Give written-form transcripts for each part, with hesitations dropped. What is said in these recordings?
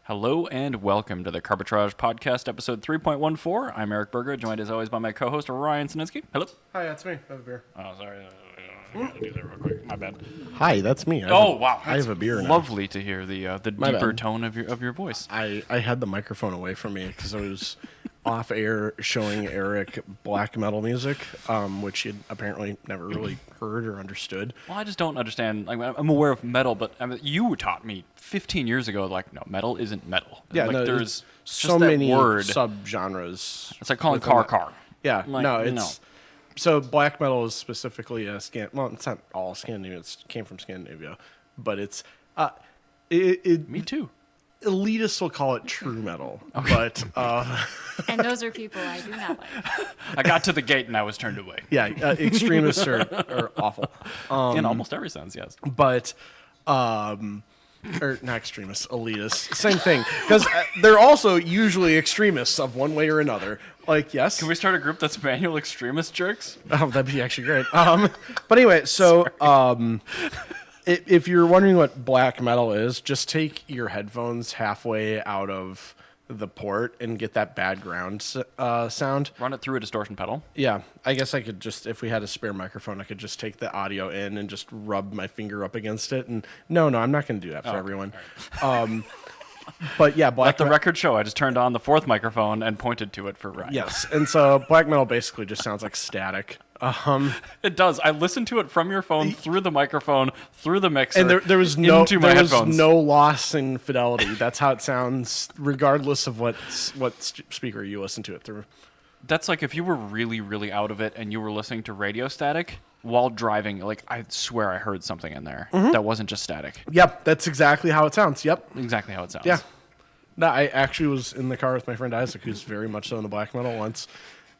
Hello and welcome to the Carbitrage Podcast, episode 3.14. I'm Eric Berger, joined as always by my co-host Ryan Sininsky. Hello. Hi, that's me. I have a beer. Oh, sorry. I gotta do that real quick. My bad. Hi, that's me. Wow. I have a beer now. Lovely to hear the deeper tone of your voice. I had the microphone away from me because I was off air showing Eric black metal music, which he'd apparently never really heard or understood. Well, I just don't understand. Like, I'm aware of metal, but you taught me 15 years ago, like, no, metal isn't metal. Yeah, like, no, there's so just that many word. subgenres. It's like calling car. Yeah, Like, no, it's... no. So black metal is specifically a well, it's not all Scandinavian. It came from Scandinavia, but it's Me too. elitists will call it true metal, but And those are people I do not like. I got to the gate and I was turned away. yeah, extremists are awful. In almost every sense, yes. But or not extremists, elitists, same thing, because they're also usually extremists of one way or another. Like, yes, Can we start a group that's manual extremist jerks? oh, that'd be actually great. But anyway, so if you're wondering what black metal is, just take your headphones halfway out of the port and get that bad ground sound. Run it through a distortion pedal. Yeah, I guess I could just, if we had a spare microphone, I could just take the audio in and just rub my finger up against it. And no, I'm not going to do that for everyone. Right. But yeah, Let the record show. I just turned on the fourth microphone and pointed to it for Ryan. Yes, and so black metal basically just sounds like static. It does. I listened to it from your phone, through the microphone, through the mixer, And there was no into my headphones. no loss in fidelity. That's how it sounds, regardless of what speaker you listen to it through. That's like if you were really, really out of it and you were listening to radio static while driving. Like, I swear I heard something in there that wasn't just static. Yep, that's exactly how it sounds. Yep. Exactly how it sounds. Yeah. No, I actually was in the car with my friend Isaac, who's very much so into black metal once,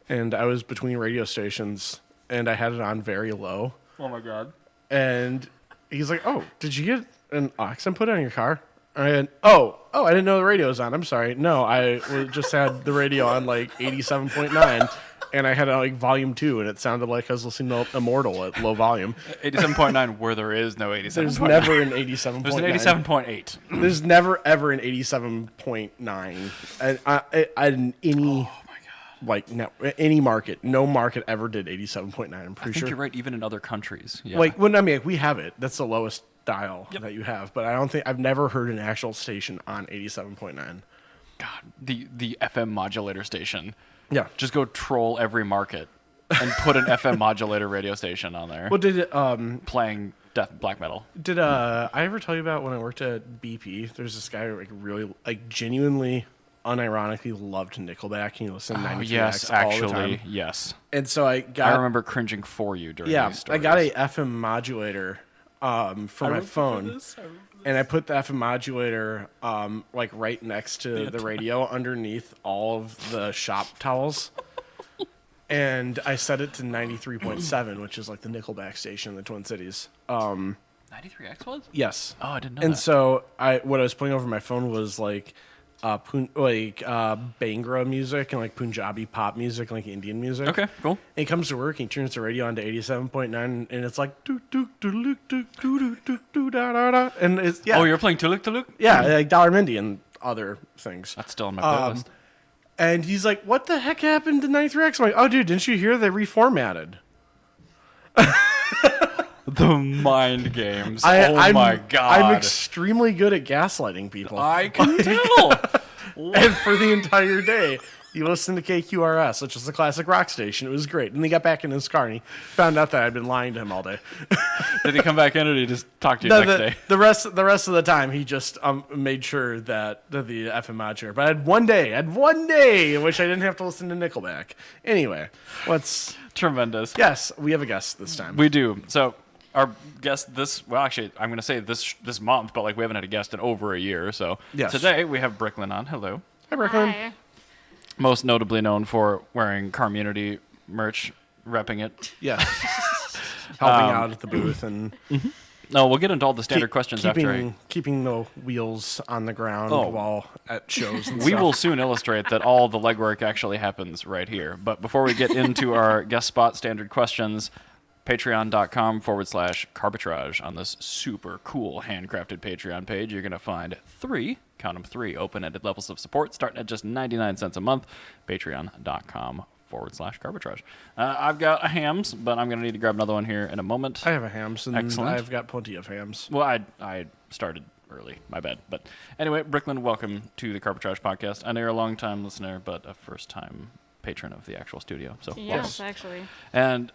and I was between radio stations, and I had it on very low. Oh my god. And he's like, "Oh, did you get an aux input on your car?" I went, "Oh, I didn't know the radio was on. I'm sorry. No, I just had the radio on like 87.9, and I had it on like volume 2, and it sounded like I was listening to Immortal at low volume." 87.9 where there is no 87.9. There's never an 87.9. There's an 87.8. There's never ever an 87.9, and any. Like any market, no market ever did 87.9. I'm pretty I think sure. you're right, even in other countries. Yeah. Like when we have it. That's the lowest dial that you have. But I've never heard an actual station on 87.9. God, the FM modulator station. Yeah. Just go troll every market and put an FM modulator radio station on there. Well, did it, playing black metal. Did I ever tell you about when I worked at BP? There's this guy who really genuinely, unironically loved Nickelback. He listened to 93X yes, all the actually, time. yes. And so I remember cringing for you during these stories. I got a FM modulator for my phone. And I put the FM modulator right next to the radio underneath all of the shop towels. And I set it to 93.7, which is like the Nickelback station in the Twin Cities. 93X was? Yes. Oh, I didn't know and that. so what I was playing over my phone was Bhangra music and like Punjabi pop music, like Indian music. Okay, cool. And he comes to work and he turns the radio on to 87.9 and it's like do do do do do do do do da da da, and it's Oh, you're playing Tuluk Tuluk? yeah, like Dollar Mindy and other things. That's still on my playlist. And he's like, "What the heck happened to 93X?" I'm like, "Oh, dude, didn't you hear they reformatted?" The mind games. My god. I'm extremely good at gaslighting people. I can tell. And for the entire day, he listened to KQRS, which is the classic rock station. It was great. And he got back in his car and he found out that I'd been lying to him all day. Did he come back in or did he just talk to you next day? The rest of the time, he just made sure that the FM modulator. But I had one day in which I didn't have to listen to Nickelback. Anyway, Tremendous. Yes, we have a guest this time. We do. So our guest I'm going to say this month, but we haven't had a guest in over a year. So yes. Today we have Bricklyn on. Hello. Hi, Bricklyn. Hi. Most notably known for wearing Carmunity merch, repping it. Yes. Helping out at the booth and No, we'll get into all the standard questions after. Keeping the wheels on the ground while at shows and We stuff. will soon illustrate that all the legwork actually happens right here. But before we get into our guest spot standard questions, Patreon.com/Carbitrage. On this super cool handcrafted Patreon page, you're going to find three open-ended levels of support starting at just 99 cents a month. Patreon.com/Carbitrage. I've got a hams, but I'm going to need to grab another one here in a moment. I have a hams, and Excellent. I've got plenty of hams. Well, I started early. My bad. But anyway, Bricklyn, welcome to the Carbitrage Podcast. I know you're a long-time listener, but a first-time patron of the actual studio. So Yes, actually. And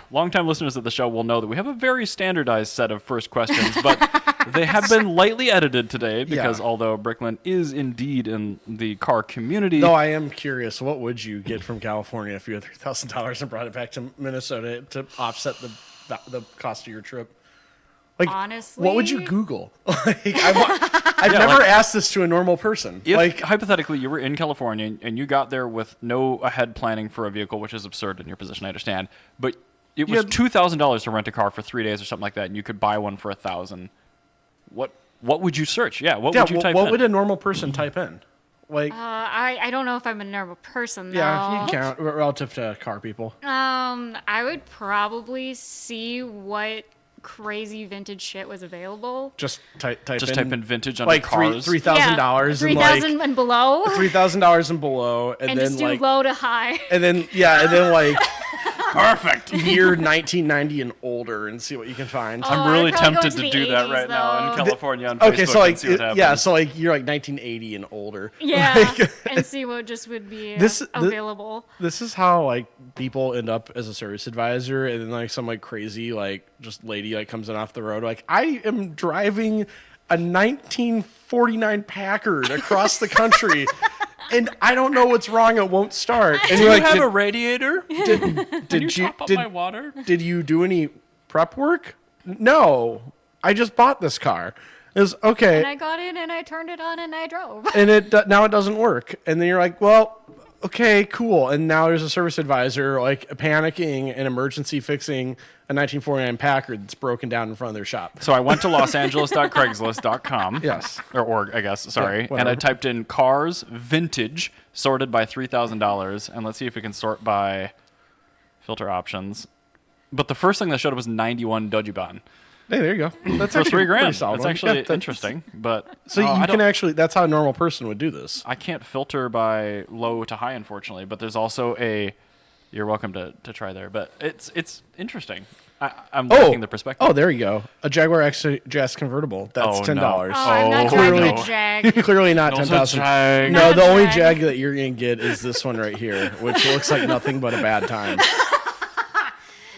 long-time listeners of the show will know that we have a very standardized set of first questions, but they have been lightly edited today because although Bricklyn is indeed in the car community... Though I am curious, what would you get from California if you had $3,000 and brought it back to Minnesota to offset the cost of your trip? Like, honestly, what would you Google? I've never asked this to a normal person. If hypothetically you were in California and you got there with no ahead planning for a vehicle, which is absurd in your position, I understand, but it was $2,000 to rent a car for 3 days or something like that, and you could buy one for $1,000. What would you search? Yeah, what would you type in? What would a normal person type in? Like, I don't know if I'm a normal person though. yeah, you count relative to car people. I would probably see what crazy vintage shit was available. Just type in vintage under like cars. $3,000 and like $3,000 and below. $3,000 and below, and then just do like low to high. and then like Perfect. year 1990 and older, and see what you can find. I'm really I'd probably go tempted into to the do that 80s right now in though. California on Facebook. Okay, so like and see what happens. yeah, so like you're like 1980 and older. Yeah, Like, and see what just would be available. This is how like people end up as a service advisor, and then like some like crazy like just lady like comes in off the road like, I am driving a 1949 Packard across the country. And I don't know what's wrong. It won't start. And Do you're you like, have a radiator? did you you top up my water? Did you do any prep work? No, I just bought this car. It's okay. And I got in and I turned it on and I drove. And now it doesn't work. And then you're like, well, okay, cool. And now there's a service advisor like panicking and emergency fixing a 1949 Packard that's broken down in front of their shop. So I went to losangeles.craigslist.com. Yes. Or org, I guess, sorry. Yeah, and I typed in cars, vintage, sorted by $3,000. And let's see if we can sort by filter options. But the first thing that showed up was 91 Dodgeban. Hey, there you go. That's For actually $3,000. pretty solid That's one. actually Yeah, interesting. But So you can actually, that's how a normal person would do this. I can't filter by low to high, unfortunately. But there's also you're welcome to try there. But it's interesting. I'm liking the perspective. Oh, there you go. A Jaguar XJ convertible. That's $10. no. Oh, I'm not Clearly- driving a Jag. Clearly not Those are 10,000. Jag. No, Not the a only Jag. Jag that you're gonna get is this one right here, which looks like nothing but a bad time.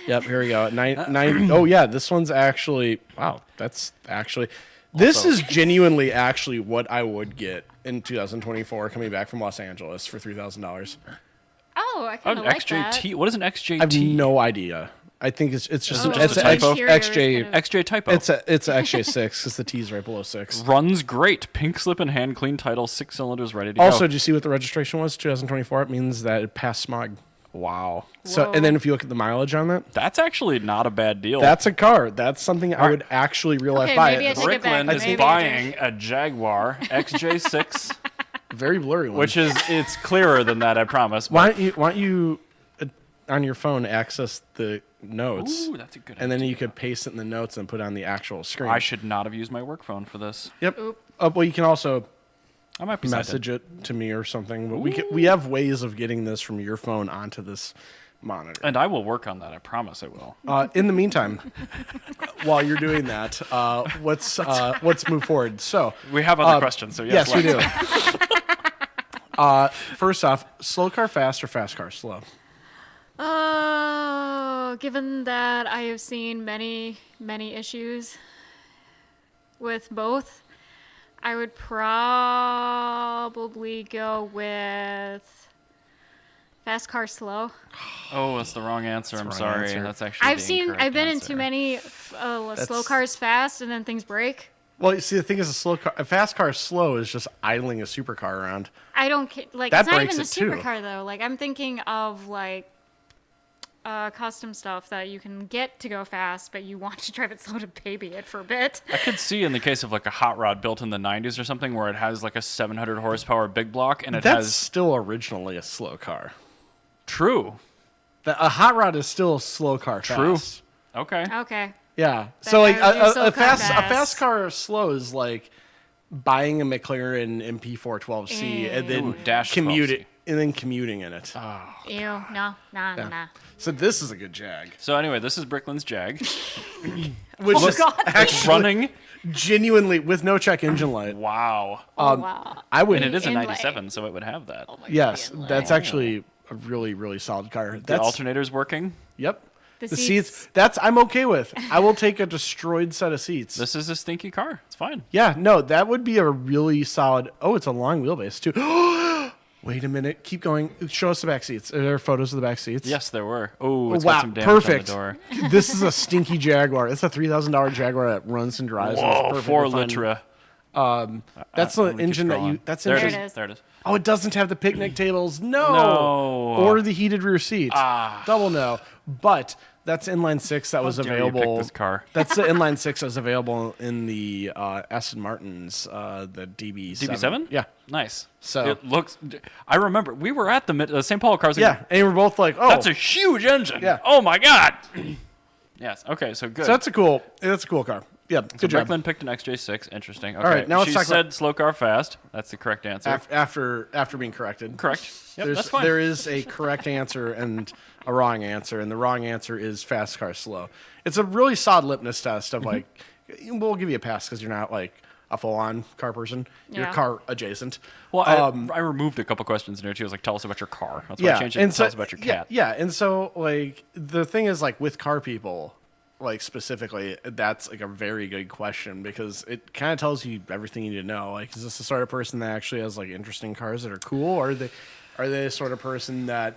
Yep, here we go. Nine. Oh yeah, this one's actually. Wow, that's actually. This is genuinely actually what I would get in 2024 coming back from Los Angeles for $3,000. Oh, I Oh, kind of like XJT. that. What is an I have XJT? no idea. I think it's just Is it it's just a typo? XJ. XJ typo. It's a XJ6 because the T's right below 6. Runs great. Pink slip and hand clean title. 6 cylinders ready to Also, go. did you see what the registration was? 2024. It means that it passed smog. Wow. So, Whoa. and then if you look at the mileage on that, That's actually not a bad deal. that's a car. That's something I would actually real life Okay, buy. maybe I take it back. Bricklyn is Maybe I buying a Jaguar XJ6, Very blurry one. which is it's clearer than that, I promise. why don't you on your phone access the notes, Ooh, that's a good and then idea. you could paste it in the notes and put it on the actual screen. I should not have used my work phone for this. Yep. Oop. Well, you can also I might be message it to me or something. But we have ways of getting this from your phone onto this monitor. And I will work on that. I promise I will. In the meantime, while you're doing that, let's move forward. So We have other questions, so yes, we do. let's. First off, slow car fast or fast car slow? Oh, given that I have seen many issues with both, I would probably go with fast car slow. Oh, that's the wrong answer. I'm the wrong sorry. answer. That's actually I've been in too many slow cars fast and then things break. Well, you see, the thing is, a fast car slow is just idling a supercar around. I don't like. That It's not breaks even the it, too. supercar though. Like I'm thinking of like custom stuff that you can get to go fast, but you want to drive it slow to baby it for a bit. I could see in the case of like a hot rod built in the 90s or something where it has like a 700 horsepower big block and it That's has still originally a slow car. true. A hot rod is still a slow car. True. Fast. Okay. Okay. Yeah. Then So like I would do slow a car fast car slow is like buying a McLaren MP412C and then Ooh, dash 12C. commuting in it. Ew. No. Nah. So this is a good Jag. So anyway, this is Bricklyn's Jag. Which is God. actually Running. genuinely with no check engine light. Wow. Wow. I would. And it is a Inlay. 97, so it would have that. Yes, Inlay. that's actually a really, really solid car. The That's alternator's working. Yep. The The seats- seats. That's I'm okay with. I will take a destroyed set of seats. This is a stinky car. It's fine. Yeah, no, that would be a really solid. Oh, it's a long wheelbase too. Wait a minute. Keep going. Show us the back seats. Are there photos of the back seats? Yes, there were. Oh, it's Wow, got some damage perfect. on the door. This is a stinky Jaguar. It's a $3,000 Jaguar that runs and drives. and it's Whoa, perfectly 4 fine. litra. That's the Let me keep engine that you. scrolling. That's There it engine. There it is. is. There it is. Oh, it doesn't have the picnic tables. No. No. Or the heated rear seat. Ah. Double no. But that's inline six that was dare you pick available. this car. That's the inline six that was available in the Aston Martin's, the DB7. DB7? Yeah. Nice. So- it looks. I remember we were at the St. Paul cars. Yeah, and we're both like, oh, That's a huge engine. Yeah. Oh my god. Yes. Okay. So good. so that's a cool car. Yeah, So good job. Bricklyn picked an XJ6. Interesting. Okay. right, now let's she talk said about- slow car fast. That's the correct answer. After being corrected. Correct. Yep. That's fine. There is a correct answer and a wrong answer, and the wrong answer is fast car slow. It's a really solid litmus test of like, we'll give you a pass because you're not like a full-on car person. You're Yeah. car adjacent. Well, I removed a couple questions in there too. I was like, tell us about your car. That's why I changed it to tell us about your cat. Yeah, and so like the thing is like with car people, like specifically, that's like a very good question because it kind of tells you everything you need to know. Like, is this the sort of person that actually has like interesting cars that are cool, or are they the sort of person that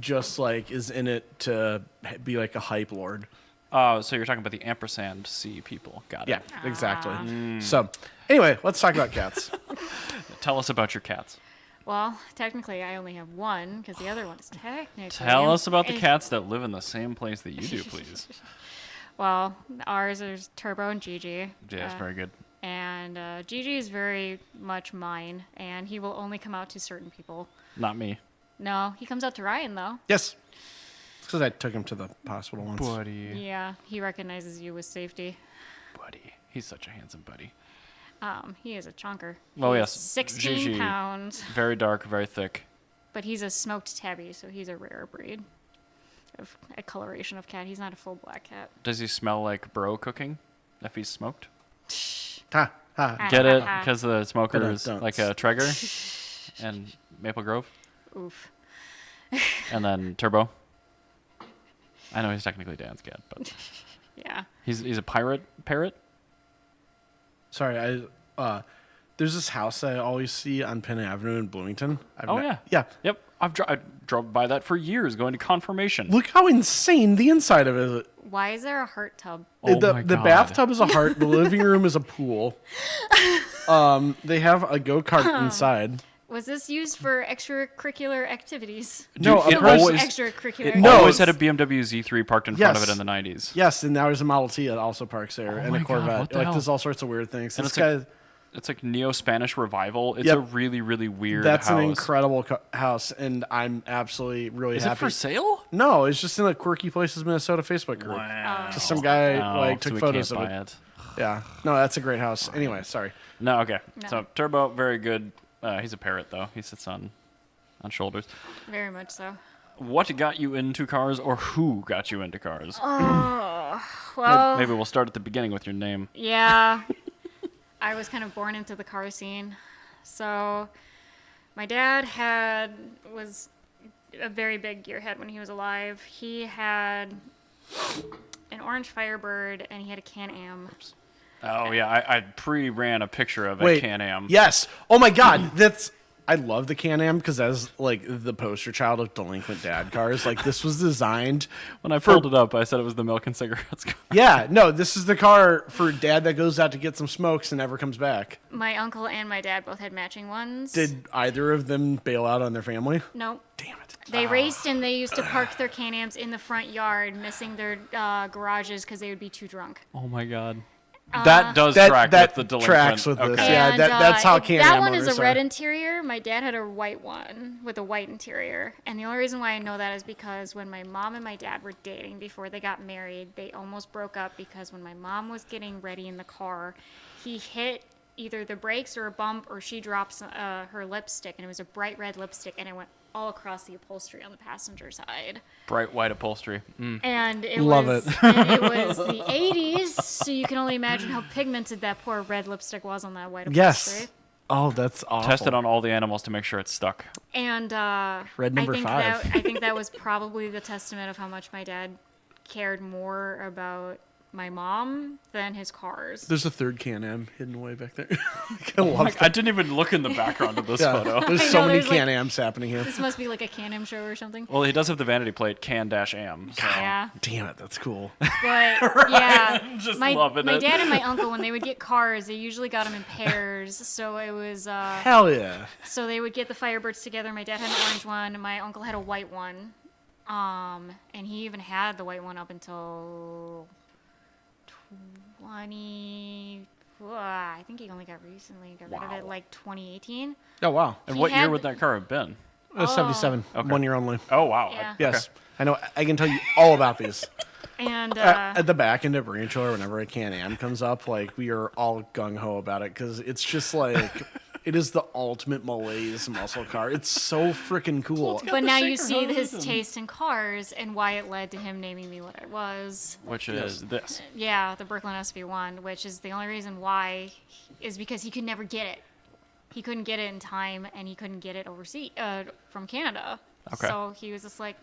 just like is in it to be like a hype lord? So you're talking about the ampersand C people. Got it. Yeah, exactly. So anyway, let's talk about cats. Tell us about your cats. Well, technically, I only have one because the other one is technically. Tell us about the is- cats that live in the same place that you do, please. Well, ours is Turbo and Gigi. Yes, very good. And Gigi is very much mine, and he will only come out to certain people. Not me. No, he comes out to Ryan though. Yes, because I took him to the hospital once. Buddy. Yeah, he recognizes you with safety. Buddy. He's such a handsome buddy. He is a chunker. Oh, He's yes. 16 Gigi. pounds, Very dark, very thick. but he's a smoked tabby, so he's a rare breed of a coloration of cat. He's not a full black cat. Does he smell like bro cooking if he's smoked? Ha ha. Get it? Because the smoker is Dun-dun-dun. like a Traeger and Maple Grove. Oof. And then Turbo. I know he's technically Dan's cat, but Yeah. he's a parrot. Sorry, there's this house that I always see on Penn Avenue in Bloomington. Yeah. Yeah. Yep. I drove by that for years going to confirmation. Look how insane the inside of it is. Why is there a heart tub? Oh the my the God. bathtub is a heart. The living room is a pool. They have a go-kart inside. Was this used for extracurricular activities? No, Dude, a it person- always- Extracurricular. It No, always had a it's- BMW Z3 parked in front of Yes. it in the 90s. Yes, and now there's a Model T that also parks there, and my a God, Corvette. what the Like hell? there's all sorts of weird things. And This it's like- guy, It's like Neo-Spanish revival. It's Yep. a really, really weird that's house. an incredible house, and I'm absolutely really Is happy. it for sale? No, it's just in the Quirky Places Minnesota Facebook group. Just some guy No, took so we photos can't of buy it. it. Yeah, no, that's a great house. Anyway, sorry. No, okay. No. So Turbo, very good. He's a parrot though. He sits on shoulders. Very much so. What got you into cars, or who got you into cars? Well, Maybe we'll start at the beginning with your name. yeah. I was kind of born into the car scene. So my dad was a very big gearhead when he was alive. He had an orange Firebird and he had a Can-Am. Oh yeah, I pre-ran a picture of a Wait, Can-Am. Yes. Oh my God, I love the Can-Am because as like the poster child of delinquent dad cars, like this was designed. When I pulled it up, I said it was the milk and cigarettes car. Yeah, no, this is the car for dad that goes out to get some smokes and never comes back. My uncle and my dad both had matching ones. Did either of them bail out on their family? No. Damn it. They raced and they used to park their Can-Ams in the front yard, missing their garages because they would be too drunk. Oh my god. That does track with the delinquent. Tracks with this. Yeah, And, that's how Can-Am that one is motors a red are. interior. My dad had a white one with a white interior. And the only reason why I know that is because when my mom and my dad were dating before they got married, they almost broke up because when my mom was getting ready in the car, he hit either the brakes or a bump, or she drops her lipstick, and it was a bright red lipstick, and it went all across the upholstery on the passenger side. Bright white upholstery. And it Love was it. and it was the 80s, so you can only imagine how pigmented that poor red lipstick was on that white upholstery. Yes. Oh, that's awful. Tested on all the animals to make sure it's stuck. And Red number I think 5. I think that was probably the testament of how much my dad cared more about my mom than his cars. There's a third Can-Am hidden away back there. I love that. I didn't even look in the background of this photo. There's I so know, many there's, like- Can-Ams happening here. This must be like a Can-Am show or something. Well, he does have the vanity plate Can-Am. So. Yeah, Damn it, that's cool. but yeah, Just my loving it. dad and my uncle, when they would get cars, they usually got them in pairs. So it was Hell yeah. so they would get the Firebirds together. My dad had an orange one, and my uncle had a white one. And he even had the white one up until I think he only got rid of it like 2018. Oh, wow. And He what year had- would that car have been? It was 77. Okay. 1 year only. Oh, wow. Yeah. Yes. I know. I can tell you all about these. And At the back end of Rancho, or whenever a Can-Am comes up, like, we are all gung-ho about it because it's just like, it is the ultimate malaise muscle car. It's so freaking cool. but now you shaker see hose his and- taste in cars and why it led to him naming me what I was. Which is this. Yeah, the Bricklyn SV1, which is the only reason why is because he could never get it. He couldn't get it in time, and he couldn't get it overseas from Canada. Okay. So he was just like,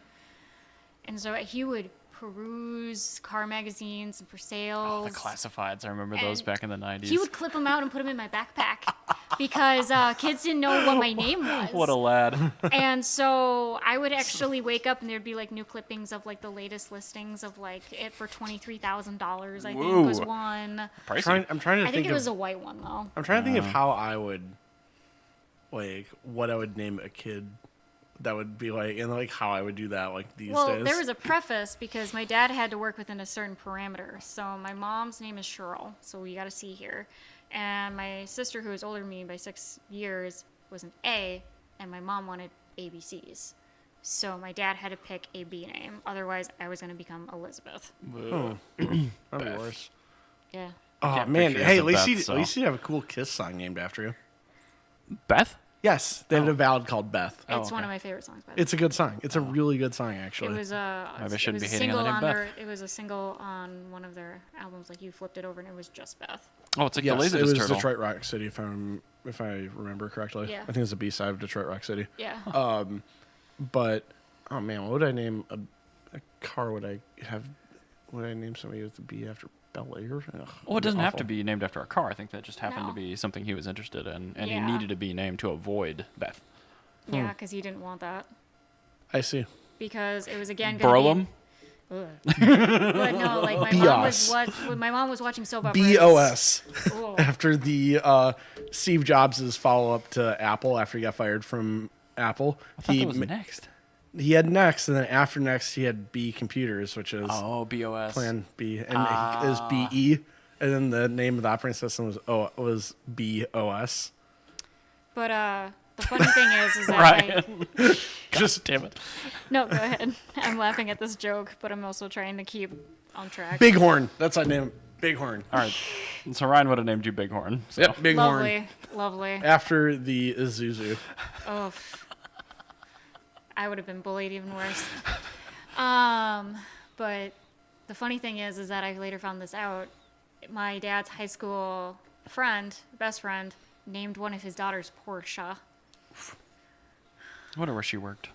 and so he would peruse car magazines and for sales. Oh, the classifieds. I remember those And back in the 90s. He would clip them out and put them in my backpack because kids didn't know what my name was. What a lad. And so I would actually wake up and there'd be like new clippings of like the latest listings of like it for $23,000. I think was Whoa. one. Pricey. I'm trying to I think think it of. was a white one though. I'm trying to think of how I would, like, what I would name a kid that would be like, and like how I would do that like these Well, days. there was a preface because my dad had to work within a certain parameter. So my mom's name is Cheryl, so we got to see here. And my sister, who was older than me by 6 years, was an A, and my mom wanted ABCs. So my dad had to pick a B name. Otherwise, I was going to become Elizabeth. Oh, that'd be Beth. worse. Yeah. Oh Get man, pictures hey, of at least Beth, at least you have a cool Kiss song named after you. Beth? Yes, they have a ballad called Beth. It's one okay. of my favorite songs by the way. It's a good song. It's a really good song, actually. It was Maybe I it shouldn't was be a hating on single the name on Beth. their it was a single on one of their albums. Like you flipped it over and it was just Beth. Oh, it's like Yes, the Lazy it was Turtle. Detroit Rock City, if I remember correctly. Yeah. I think it's a B-side of Detroit Rock City. Yeah. But oh man, what would I name a car? Would I name somebody with a B after Bel Air? Ugh, Well, it doesn't have to awful. be named after a car. I think that just happened to No. be something he was interested in, and Yeah. he needed to be named to avoid Beth. Yeah, because he didn't want that. I see. Because it was again Burlum? Ugh. But no, like my mom was watching soap operas. BOS. Ooh. After the Steve Jobs' follow up to Apple after he got fired from Apple. I thought that was next. He had Next, and then after Next, he had B Computers, which is Oh, BOS. Plan B, and it is BE, and then the name of the operating system was BOS. But the funny thing is that Ryan. Just Damn it. no, go ahead. I'm laughing at this joke, but I'm also trying to keep on track. Bighorn. That's our name. Bighorn. All right. So Ryan would have named you Bighorn. So. Yep, Bighorn. Lovely, lovely. After the Isuzu. Oh, I would have been bullied even worse. But the funny thing is that I later found this out. My dad's high school best friend, named one of his daughters Portia, I wonder where she worked.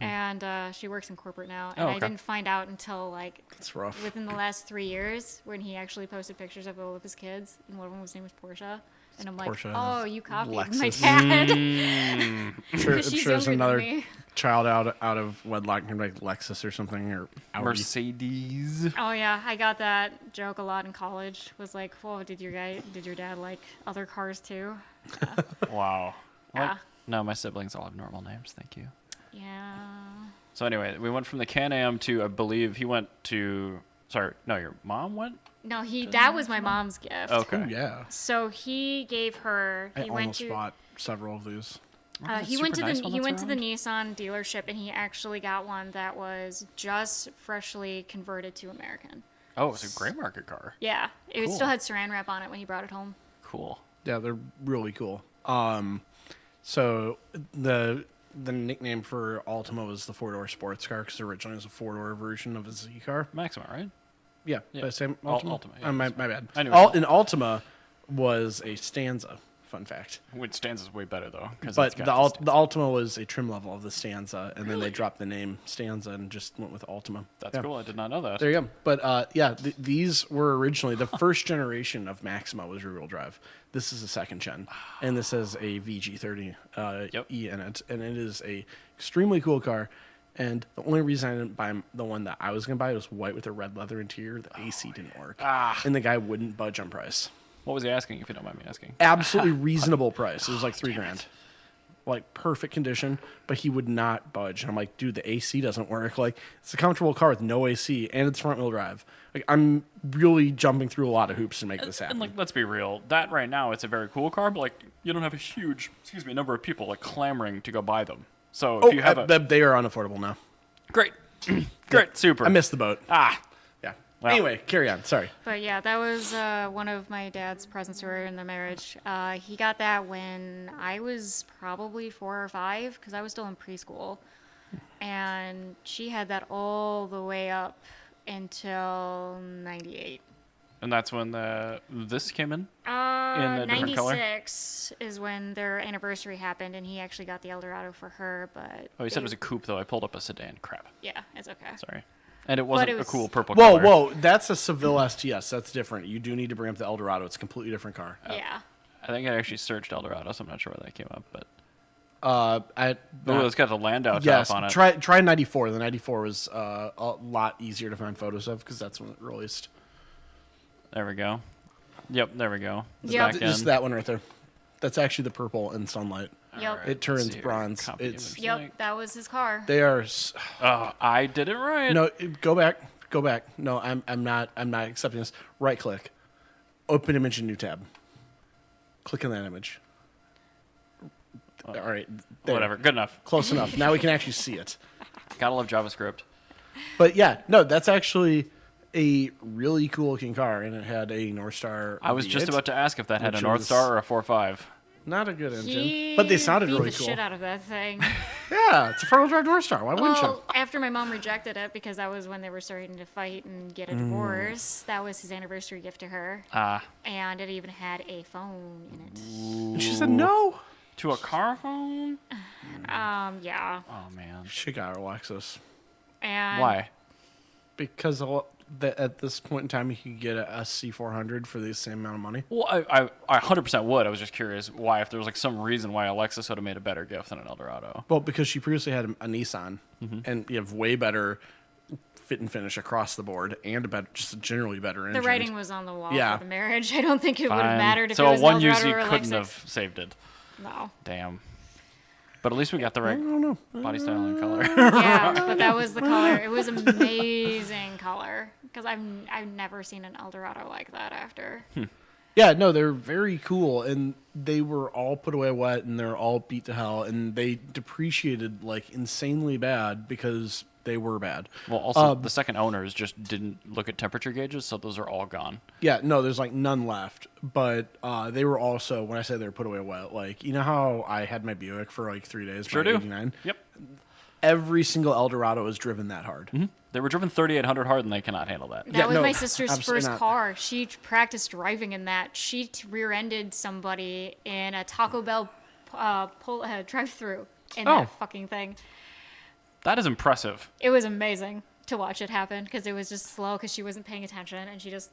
and she works in corporate now. And Oh, I okay. didn't find out until like That's rough. within the last 3 years when he actually posted pictures of all of his kids, and one of them was named Portia. And I'm like, Portia. oh, you copied my Lexus. dad. I'm sure She's there's younger than another me. child out of wedlock named like Lexus or something, or Audi. Mercedes. Oh yeah, I got that joke a lot in college. Was like, whoa, did your dad like other cars too? Wow. What? Yeah. No, my siblings all have normal names. Thank you. Yeah. So anyway, we went from the Can-Am to, I believe, he went to Sorry, no, your mom went? No, that was my mom's gift. Okay. Ooh, yeah. So he gave her. I almost bought several of these. He went to the Nissan dealership and he actually got one that was just freshly converted to American. Oh, it's a gray market car. Yeah, it Cool. still had Saran wrap on it when he brought it home. Cool. Yeah, they're really cool. So the nickname for Altima was the 4-door sports car because originally it was a 4-door version of a Z car. Maxima, right? Yeah, Yeah. same Altima. Altima, yeah, my bad. I knew it. An Altima was a Stanza. Fun fact. Which Stanza's way better though. But the Altima was a trim level of the Stanza, and then they dropped the name Stanza and just went with Altima. That's cool. I did not know that. There you go. But these were originally the first generation of Maxima was rear-wheel drive. This is the second gen, and this has a VG30 E in it, and it is a extremely cool car. And the only reason I didn't buy the one that I was going to buy was white with a red leather interior. The AC didn't work, and the guy wouldn't budge on price. What was he asking, if you don't mind me asking? Absolutely reasonable price. It was like $3,000. Like perfect condition, but he would not budge. And I'm like, dude, the AC doesn't work. Like, it's a comfortable car with no AC and it's front wheel drive. Like, I'm really jumping through a lot of hoops to make this happen. And like, let's be real. That right now, it's a very cool car, but like, you don't have a huge, number of people like clamoring to go buy them. So if you have they are unaffordable now. Great, great, super. I missed the boat. Yeah. Well, anyway, carry on. Sorry. But yeah, that was one of my dad's presents to her in the marriage. He got that when I was probably 4 or 5 because I was still in preschool. And she had that all the way up until 98. And that's when this came in a different color? 96 is when their anniversary happened, and he actually got the Eldorado for her. But you said it was a coupe, though. I pulled up a sedan. Crap. Yeah, it's okay. Sorry. And it wasn't a cool purple color. Whoa, that's a Seville STS. That's different. You do need to bring up the Eldorado. It's a completely different car. Yeah. I think I actually searched Eldorado, so I'm not sure where that came up. But it's got the Landau yes, top on it. Try 94. The 94 was a lot easier to find photos of because that's when it released. There we go. Yep, there we go. Yeah, just that one right there. That's actually the purple in sunlight. Yep. It turns bronze. Yep, that was his car. They are. Oh, I did it right. No, go back. No, I'm not accepting this. Right click, open image in new tab. Click on that image. All right. There. Whatever. Good enough. Close enough. Now we can actually see it. Gotta love JavaScript. But yeah, no, that's actually a really cool looking car, and it had a North Star. I was V8, just about to ask if that had a which North was Star or a 4.5. Not a good engine, He but they sounded beat really the cool. shit out of that thing. Yeah, it's a front-wheel drive North Star. Why wouldn't you? Well, after my mom rejected it because that was when they were starting to fight and get a divorce, that was his anniversary gift to her. And it even had a phone in it. And she said no. To a car phone? Yeah. Oh, man. She got her Lexus. And Why? Because at this point in time, you could get a SC400 for the same amount of money. Well, I 100% would. I was just curious why, if there was like some reason why a Lexus would have made a better gift than an Eldorado. Well, because she previously had a Nissan, and you have way better fit and finish across the board, and just a generally better engine. the writing was on the wall Yeah. for the marriage. I don't think it would have Fine. mattered if so it was a one an UZ Eldorado or a couldn't Lexus. have saved it. No. Damn. But at least we got the right body style and color. Yeah, but that was the color. It was amazing color because I've never seen an Eldorado like that after. Yeah, no, they're very cool, and they were all put away wet, and they're all beat to hell, and they depreciated like insanely bad because they were bad. Well, also, the second owners just didn't look at temperature gauges, so those are all gone. Yeah, no, there's like none left, but they were also, when I say they were put away wet, like, you know how I had my Buick for like 3 days? Sure my do. 89? Yep. Every single Eldorado is driven that hard. Mm-hmm. They were driven 3,800 hard, and they cannot handle that. That was no, my sister's absolutely first not. car. She practiced driving in that. She rear-ended somebody in a Taco Bell drive-through in that fucking thing. That is impressive. It was amazing to watch it happen because it was just slow because she wasn't paying attention and she just.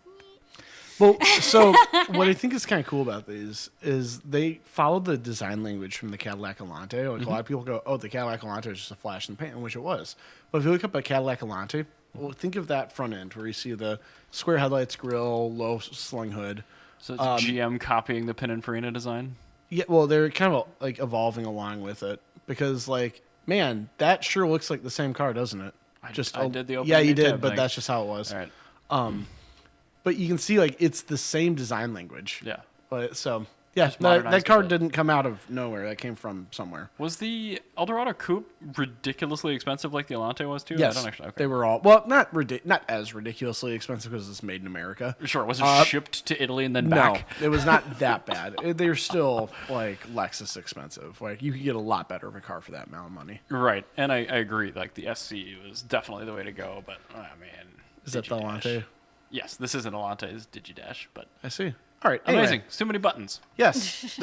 Well, so what I think is kind of cool about these is they followed the design language from the Cadillac Elante. Like a lot of people go, "Oh, the Cadillac Elante is just a flash in the pan," which it was. But if you look up a Cadillac Elante, well, think of that front end where you see the square headlights, grille, low slung hood. So it's GM copying the Pininfarina design? Yeah, well, they're kind of like evolving along with it because, like, man, that sure looks like the same car, doesn't it? I did the opening Yeah, you new did, tab but thing. that's just how it was. All right. But you can see like it's the same design language. Yeah. But so yeah, Just modernized that car a bit. didn't come out of nowhere. That came from somewhere. Was the Eldorado Coupe ridiculously expensive like the Elante was too? Yes, I don't actually. Okay. they were all not as ridiculously expensive because it's made in America. Sure. Was it shipped to Italy and then back? No, it was not that bad. They're still like Lexus expensive. Like you could get a lot better of a car for that amount of money. Right, and I agree. Like the SC was definitely the way to go, but man, Is that the Elante? Yes, this isn't Elante. It's Digidash, but I see. All right, amazing. anyway. So many buttons. Yes.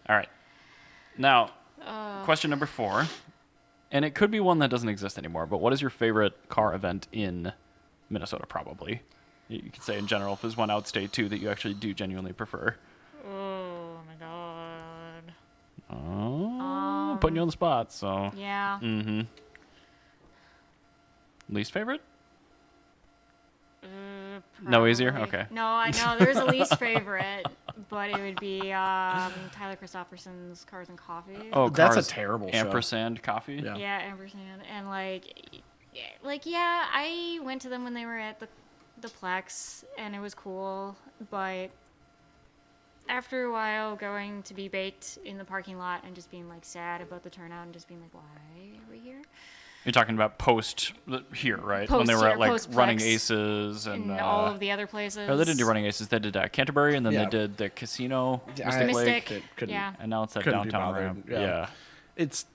All right. Now, question number 4, and it could be one that doesn't exist anymore. But what is your favorite car event in Minnesota? Probably. You could say in general if there's one outstate too that you actually do genuinely prefer. Oh my god. Oh, putting you on the spot. So. Yeah. Mm-hmm. Least favorite? No easier? Probably. Okay. No, I know there's a least favorite, but it would be Tyler Christopherson's Cars and Coffee. Oh, That's a Cars terrible show. Ampersand coffee? Yeah. Yeah, ampersand. And yeah, I went to them when they were at the Plex, and it was cool, but after a while going to be baked in the parking lot and just being like sad about the turnout and just being like, why are we here? You're talking about post here, right? Post when they were here, at like post Running Plex Aces and all of the other places. Oh, they didn't do Running Aces. They did Canterbury, and then Yeah. they did the casino, Yeah, Mystic Lake, Mystic. couldn't- Yeah. and now it's that Couldn't be downtown bothered, ramp. yeah. Yeah. It's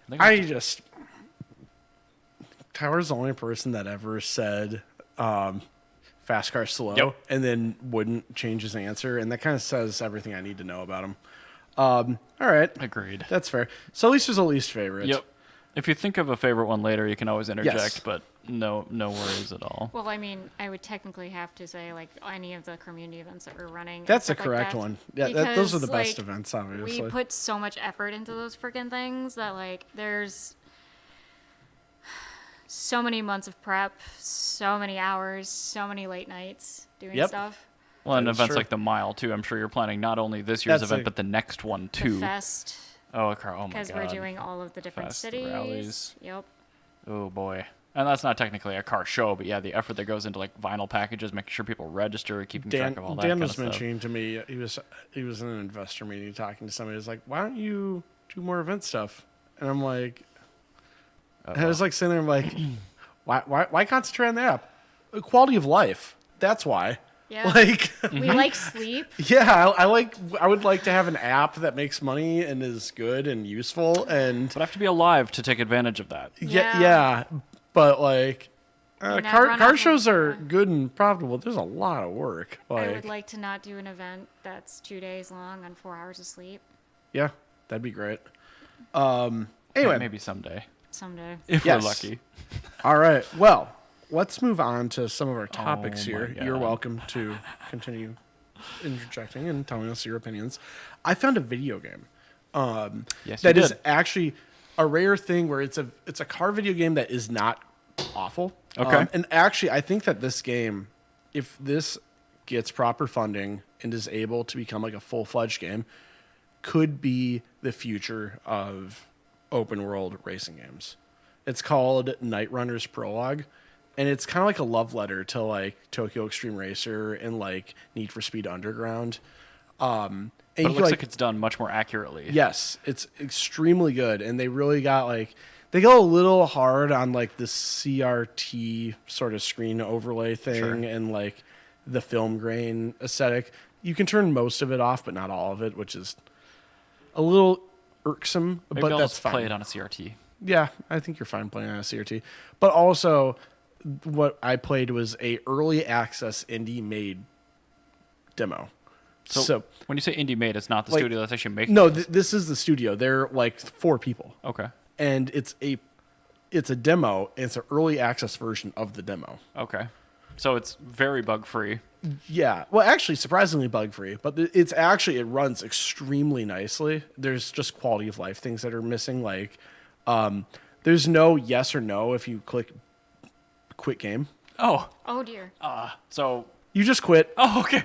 think I just Tyler's the only person that ever said fast car slow Yep. and then wouldn't change his answer, and that kind of says everything I need to know about him. All right, Agreed. that's fair. So at least there's a least favorite. Yep. If you think of a favorite one later, you can always interject, Yes. but no worries at all. Well, I mean, I would technically have to say like any of the community events that we're running. and That's the stuff like correct that, one. Yeah, those are the because, best like, events, obviously. We put so much effort into those freaking things that like there's so many months of prep, so many hours, so many late nights doing Yep. stuff. Well, and That is events true. like the Mile, too. I'm sure you're planning not only this year's That's event, a- but the next one, The too. fest, Oh, oh my God. because we're doing all of the different Fest, the cities. rallies. Yep. Oh, boy. And that's not technically a car show, but yeah, the effort that goes into like vinyl packages, making sure people register, keeping Dan, track of all that Dan kind was of stuff. mentioning to me, he was in an investor meeting talking to somebody. He was like, "Why don't you do more event stuff?" And I'm like, I was like sitting there, I'm like, why concentrate on the app? Quality of life. That's why. Yeah. Like, We like sleep. yeah, I would like to have an app that makes money and is good and useful and But I have to be alive to take advantage of that. yeah. But like, not car run off of- shows are good and profitable. There's a lot of work. I would Like, like to not do an event that's 2 days long on 4 hours of sleep yeah, that'd be great. Anyway, Maybe someday, someday. if Yes. we're lucky. all right. Well, let's move on to some of our topics Oh my here. You're God. welcome to continue interjecting and telling us your opinions. I found a video game Yes, that you is did. actually a rare thing where it's a car video game that is not awful. Okay. And actually, I think that this game, if this gets proper funding and is able to become like a full-fledged game, could be the future of open world racing games. It's called Night Runner's Prologue, and it's kind of like a love letter to like Tokyo Extreme Racer and like Need for Speed Underground. And But you it can, looks like it's done much more accurately. yes, it's extremely good, and they really got like they go a little hard on like the CRT sort of screen overlay thing Sure. and like the film grain aesthetic. You can turn most of it off, but not all of it, which is a little irksome. Maybe but I'll that's just fine. play it on a CRT. Yeah, I think you're fine playing on a CRT. But also, what I played was a early access indie made demo. So, when you say indie made, it's not the like, studio that's actually making no, it. this is the studio. They're like 4 people, Okay. and it's a demo. And it's an early access version of the demo. Okay. So it's very bug free. Yeah, well, actually, surprisingly bug free, but it's actually it runs extremely nicely. There's just quality of life things that are missing, like there's no yes or no if you click quit game. Oh. Oh dear. So. You just quit. Oh, okay.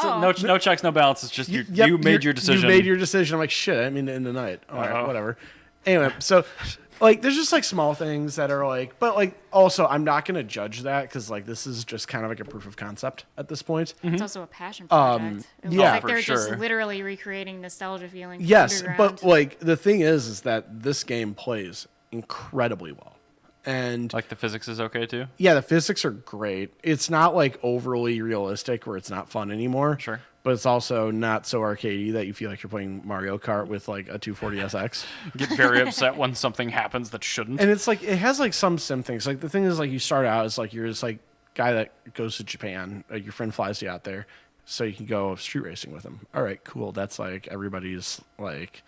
So no checks, no balances. Just you Yep, made your decision. You made your decision. I'm like, shit, I didn't mean to end the night. All right, Uh-oh. whatever. Anyway, so like there's just like small things that are like, but like also I'm not gonna judge that because like this is just kind of like a proof of concept at this point. It's also a passion project. It looks like for they're just sure. literally recreating nostalgia feeling. Yes, underground. but like the thing is that this game plays incredibly well, and Like the physics is okay too. yeah, the physics are great. It's not like overly realistic where it's not fun anymore. Sure. But it's also not so arcadey that you feel like you're playing Mario Kart with like a 240SX. Get very upset when something happens that shouldn't. And it's like it has like some sim things. Like the thing is like you start out as like you're this like guy that goes to Japan. Like your friend flies you out there, so you can go street racing with him. All right, cool. That's like everybody's like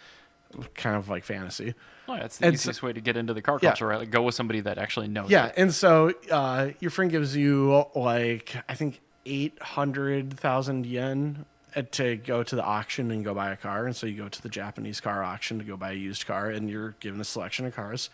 kind of like fantasy. Oh, yeah, it's the easiest way to get into the car culture, right? Like go with somebody that actually knows. Yeah, it. and so your friend gives you like I think 800,000 yen to go to the auction and go buy a car. And so you go to the Japanese car auction to go buy a used car, and you're given a selection of cars.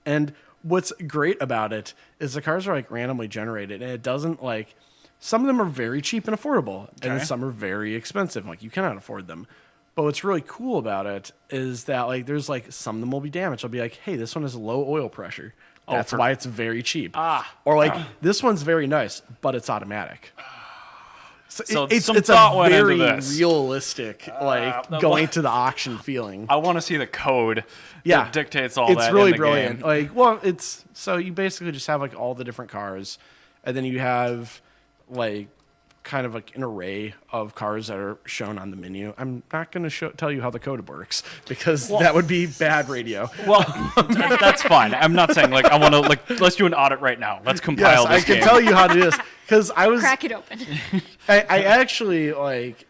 And what's great about it is the cars are like randomly generated, and it doesn't like some of them are very cheap and affordable, and then some are very expensive. Like you cannot afford them. But what's really cool about it is that like there's like some of them will be damaged. I'll be like, hey, this one has low oil pressure. That's why it's very cheap. Or like this one's very nice, but it's automatic. So it's a very realistic, like going to the auction feeling. I want to see the code that dictates all that. It's really in the brilliant. game. Like, well, it's so you basically just have like all the different cars, and then you have like kind of like an array of cars that are shown on the menu. I'm not going to tell you how the code works because that would be bad radio. Well, that's fine. I'm not saying like I want to like let's do an audit right now. Let's compile this I can game. tell you how to do this because I was crack it open. I actually like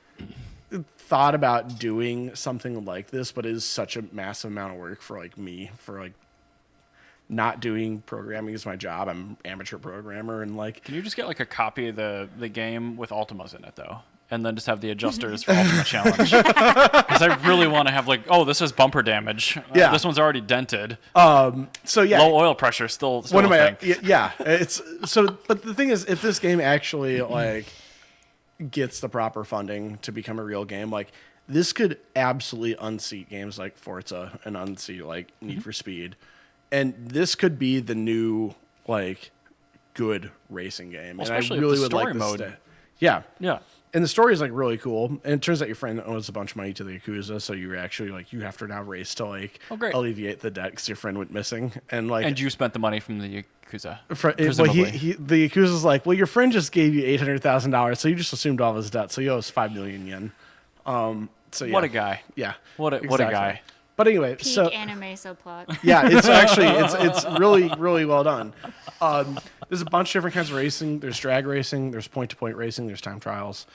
thought about doing something like this, but it is such a massive amount of work for like me for like not doing programming is my job. I'm an amateur programmer and like. Can you just get like a copy of the game with Ultimas in it though? And then just have the adjusters for Ultimate Challenge. Because I really want to have like, oh, this is bumper damage. Yeah. This one's already dented. So yeah. Low oil pressure still One of a my thing. yeah. It's so, but the thing is, if this game actually like gets the proper funding to become a real game, like this could absolutely unseat games like Forza and unseat like Need for Speed. And this could be the new, like, good racing game. Well, and especially I really if the would story like this mode. Yeah. Yeah. And the story is, like, really cool. And it turns out your friend owes a bunch of money to the Yakuza, so you actually, like, you have to now race to, like, alleviate the debt because your friend went missing. And, like... And you spent the money from the Yakuza, well, presumably. the Yakuza's like, well, your friend just gave you $800,000, so you just assumed all of his debt, so you owe us 5 million yen. So, yeah. What a guy. Yeah. What a guy. But anyway, Peak so anime subplot. yeah, it's actually it's really really well done. There's a bunch of different kinds of racing. There's drag racing. There's point to point racing. There's time trials.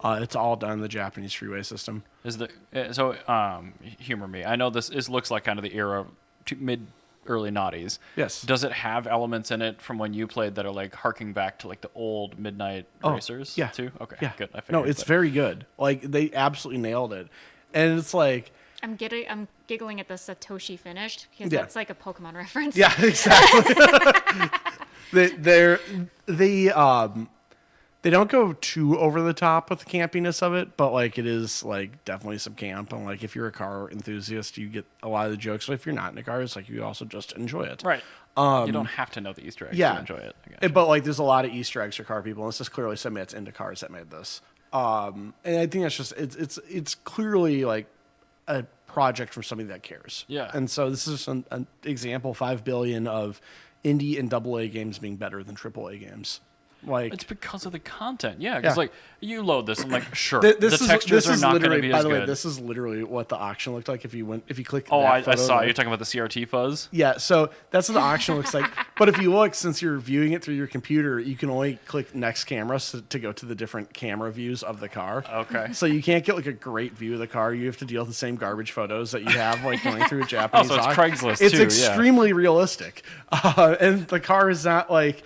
It's all done in the Japanese freeway system. Humor me. I know this looks like kind of the era mid early noughties. Yes. Does it have elements in it from when you played that are like harking back to like the old midnight racers? Yeah. Too. Okay. Yeah. Good. No, it's very good. Like they absolutely nailed it, and it's like. I'm giggling at the Satoshi finished because that's like a Pokemon reference. Yeah, exactly. They don't go too over the top with the campiness of it, but like it is like definitely some camp. And like if you're a car enthusiast, you get a lot of the jokes. But if you're not into cars, like you also just enjoy it. Right. You don't have to know the Easter eggs to enjoy it. But like there's a lot of Easter eggs for car people, and it's just clearly somebody that's into cars that made this. And I think that's just it's clearly like a project from somebody that cares. Yeah. And so this is an example, 5 billion of indie and AA games being better than AAA games. Like it's because of the content. Yeah, because like you load this, I'm like, sure, this the textures are not going to be by as the way, good. this is literally what the auction looked like if you click. Oh, that I photo, saw. like, You're talking about the CRT fuzz. Yeah, so that's what the auction looks like. But if you look, since you're viewing it through your computer, you can only click next camera to go to the different camera views of the car. Okay. So you can't get like a great view of the car. You have to deal with the same garbage photos that you have like going through a Japanese. Oh, so it's auction. Craigslist It's too. extremely realistic, and the car is not like.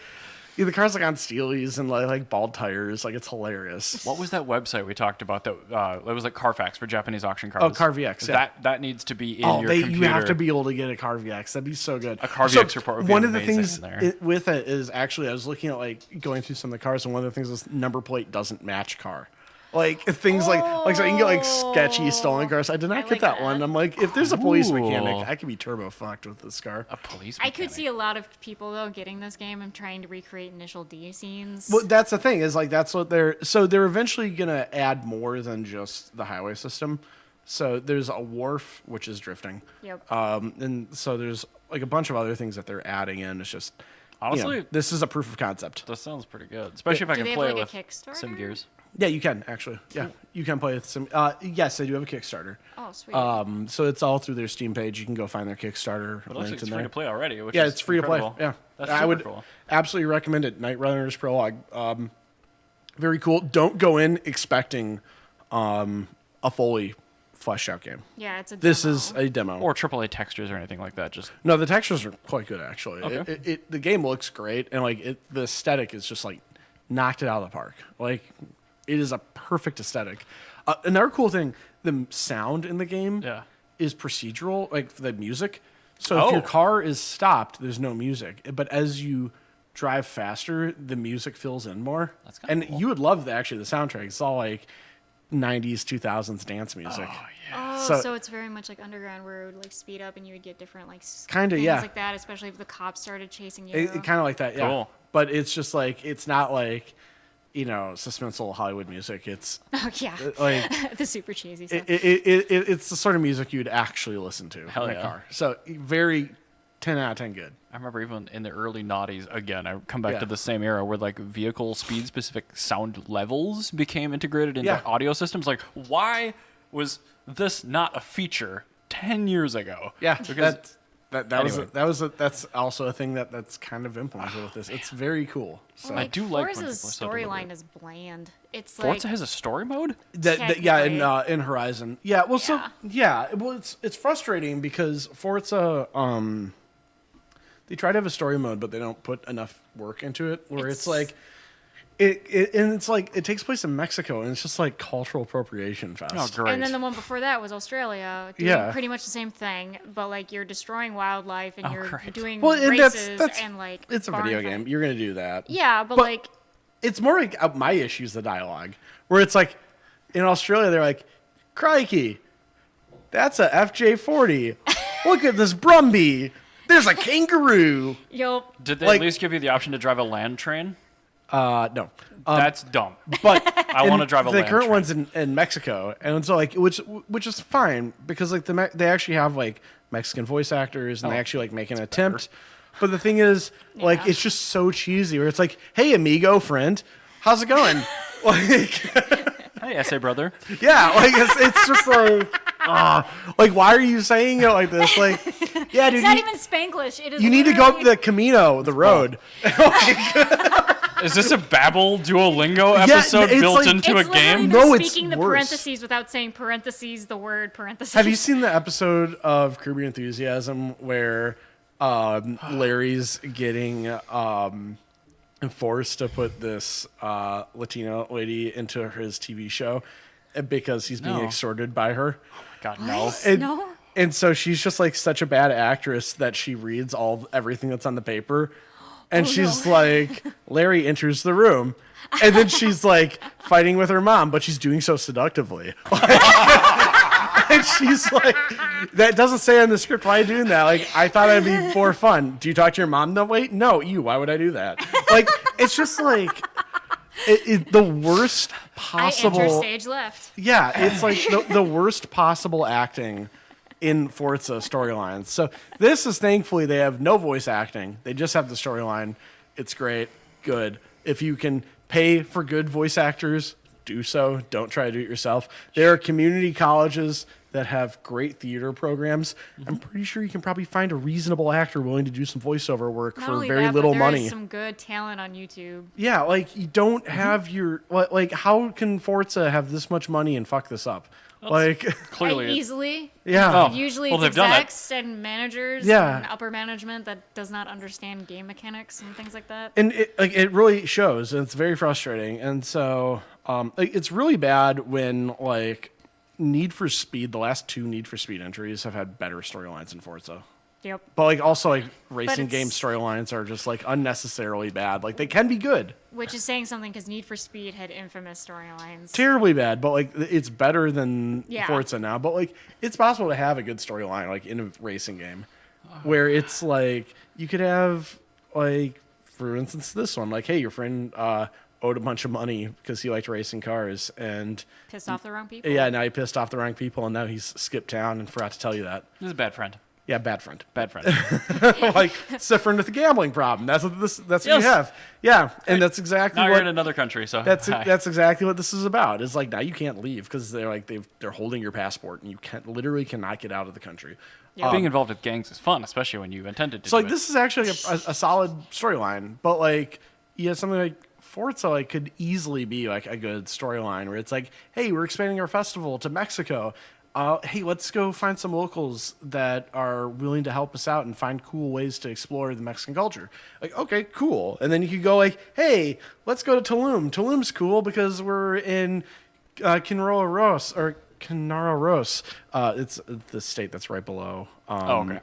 Yeah, the car's like on steelies and like bald tires. Like it's hilarious. What was that website we talked about? That it was like Carfax for Japanese auction cars. Oh, CarVX. Yeah. That needs to be in your computer. You have to be able to get a CarVX. That'd be so good. A CarVX report would be one of the amazing things with it is actually I was looking at like going through some of the cars, and one of the things is number plate doesn't match car. Like things like so you can get like sketchy stolen cars. I did not get that one. I'm like, if there's a police mechanic, I could be turbo fucked with this car. A police I mechanic. could see a lot of people though getting this game and trying to recreate Initial D scenes. Well, that's the thing is like that's what they're eventually gonna add more than just the highway system. So there's a wharf which is drifting. Yep. And so there's like a bunch of other things that they're adding in. It's just Honestly, this is a proof of concept. That sounds pretty good, especially if I Do can they play have, with like, a Kickstarter? Sim Gears. Yeah, you can actually. Yeah, you can play with some. Yes, they do have a Kickstarter. Oh, sweet. So it's all through their Steam page. You can go find their Kickstarter. But it looks like linked it's in free there. to play already. Which Yeah, is it's free incredible. to play. Yeah, That's I super would cool. absolutely recommend it. Night Runner's Prologue. Very cool. Don't go in expecting a fully fleshed out game. Yeah, it's a demo. This is a demo. Or AAA textures or anything like that. Just No, the textures are quite good actually. Okay. The game looks great, and like the aesthetic is just like knocked it out of the park. Like it is a perfect aesthetic. Another cool thing, the sound in the game is procedural, like the music. So if your car is stopped, there's no music. But as you drive faster, the music fills in more. That's kinda and cool. you would love the soundtrack. It's all like 90s, 2000s dance music. oh yeah. Oh, So- so it's very much like Underground, where it would like speed up and you would get different like Kinda, things yeah. like that, especially if the cops started chasing you. It kind of like that, yeah. Cool. But it's just like it's not like suspenseful Hollywood music. It's Oh yeah, like the super cheesy stuff. it's the sort of music you'd actually listen to Hell in a yeah. car. So very 10 out of 10 good. I remember even in the early noughties, again, I come back Yeah. to the same era where like vehicle speed specific sound levels became integrated into Yeah. audio systems. Like, why was this not a feature 10 years ago? Yeah, Because that's anyway. that's also a thing that's kind of implemented with this. It's very cool. So I do like when Forza's people are so deliberate. storyline is bland. It's Forza like has a story mode? yeah, in Horizon. Yeah, well, it's frustrating because Forza they try to have a story mode, but they don't put enough work into it. Where it's like it takes place in Mexico, and it's just like cultural appropriation fest. Oh, great. And then the one before that was Australia, doing Yeah. pretty much the same thing, but like you're destroying wildlife and Oh, you're great. doing Well, and races that's and like it's a barn video fight. game. You're gonna do that. Yeah, but But- like It's more like my issue is the dialogue, where it's like in Australia they're like, "Crikey, that's a FJ40. Look at this Brumby. There's a kangaroo." Did they like- at least give you the option to drive a land train? No. That's dumb. But I want to drive a the land current train. one's in Mexico, and so like which is fine because like they actually have like Mexican voice actors and they actually like make an attempt. But the thing is, like, Yeah. it's just so cheesy. Where it's like, "Hey, amigo, friend, how's it going?" Like, Hey, essay brother. yeah, like it's just like why are you saying it like this? Like, yeah, dude, it's not even Spanglish. It is. you need to go up literally- the Camino, the road. Is this a Babel Duolingo Yeah, episode it's built like- into a It's literally game? them No, it's speaking the worse. parentheses without saying parentheses, the word parentheses. Have you seen the episode of Curb Your Enthusiasm where Larry's getting forced to put this Latino lady into his TV show because he's being No. extorted by her? God, no. And, No. And so she's just like such a bad actress that she reads everything that's on the paper. And she's like, Larry enters the room. And then she's like fighting with her mom, but she's doing so seductively. And she's like, that doesn't say on the script. Why are you doing that? Like, I thought it'd be more fun. Do you talk to your mom that way? No, why would I do that? Like, it's just like the worst possible. I enter stage left. Yeah, it's like the worst possible acting in Forza storylines. So this is thankfully they have no voice acting. They just have the storyline. It's great. Good. If you can pay for good voice actors, do so. Don't try to do it yourself. There are community colleges that have great theater programs. I'm pretty sure you can probably find a reasonable actor willing to do some voiceover work Not for only very that, little but there is money. some good talent on YouTube. Yeah, like you don't have your like. How can Forza have this much money and fuck this up? Like, Clearly. Easily. yeah. Oh. Usually Well, it's they've done it. execs and managers Yeah. and upper management that does not understand game mechanics and things like that. And it really shows, and it's very frustrating. And so it's really bad when like Need for Speed, the last two Need for Speed entries have had better storylines in Forza. Yep. But like also like racing game storylines are just like unnecessarily bad. Like they can be good. Which is saying something because Need for Speed had infamous storylines. Terribly bad, but like it's better than Forza now. But like it's possible to have a good storyline like in a racing game, where it's like you could have like, for instance, this one, like, hey, your friend owed a bunch of money because he liked racing cars and pissed off the wrong people. Yeah, now he pissed off the wrong people and now he's skipped town and forgot to tell you that. This is a bad friend. Yeah, bad friend. Bad friend. Like, it's a friend with a gambling problem. That's what you have. Yeah, and that's exactly now what... you're in another country, so... That's exactly what this is about. It's like, now you can't leave because they're holding your passport and you literally cannot get out of the country. Yeah. Being involved with gangs is fun, especially when you intended to So, do like, it. this is actually a solid storyline, but, like, you have something like Forza, like, could easily be, like, a good storyline where it's like, hey, we're expanding our festival to Mexico. Hey, let's go find some locals that are willing to help us out and find cool ways to explore the Mexican culture. Like, okay, cool. And then you could go like, hey, let's go to Tulum. Tulum's cool because we're in Quintana Roo. It's the state that's right below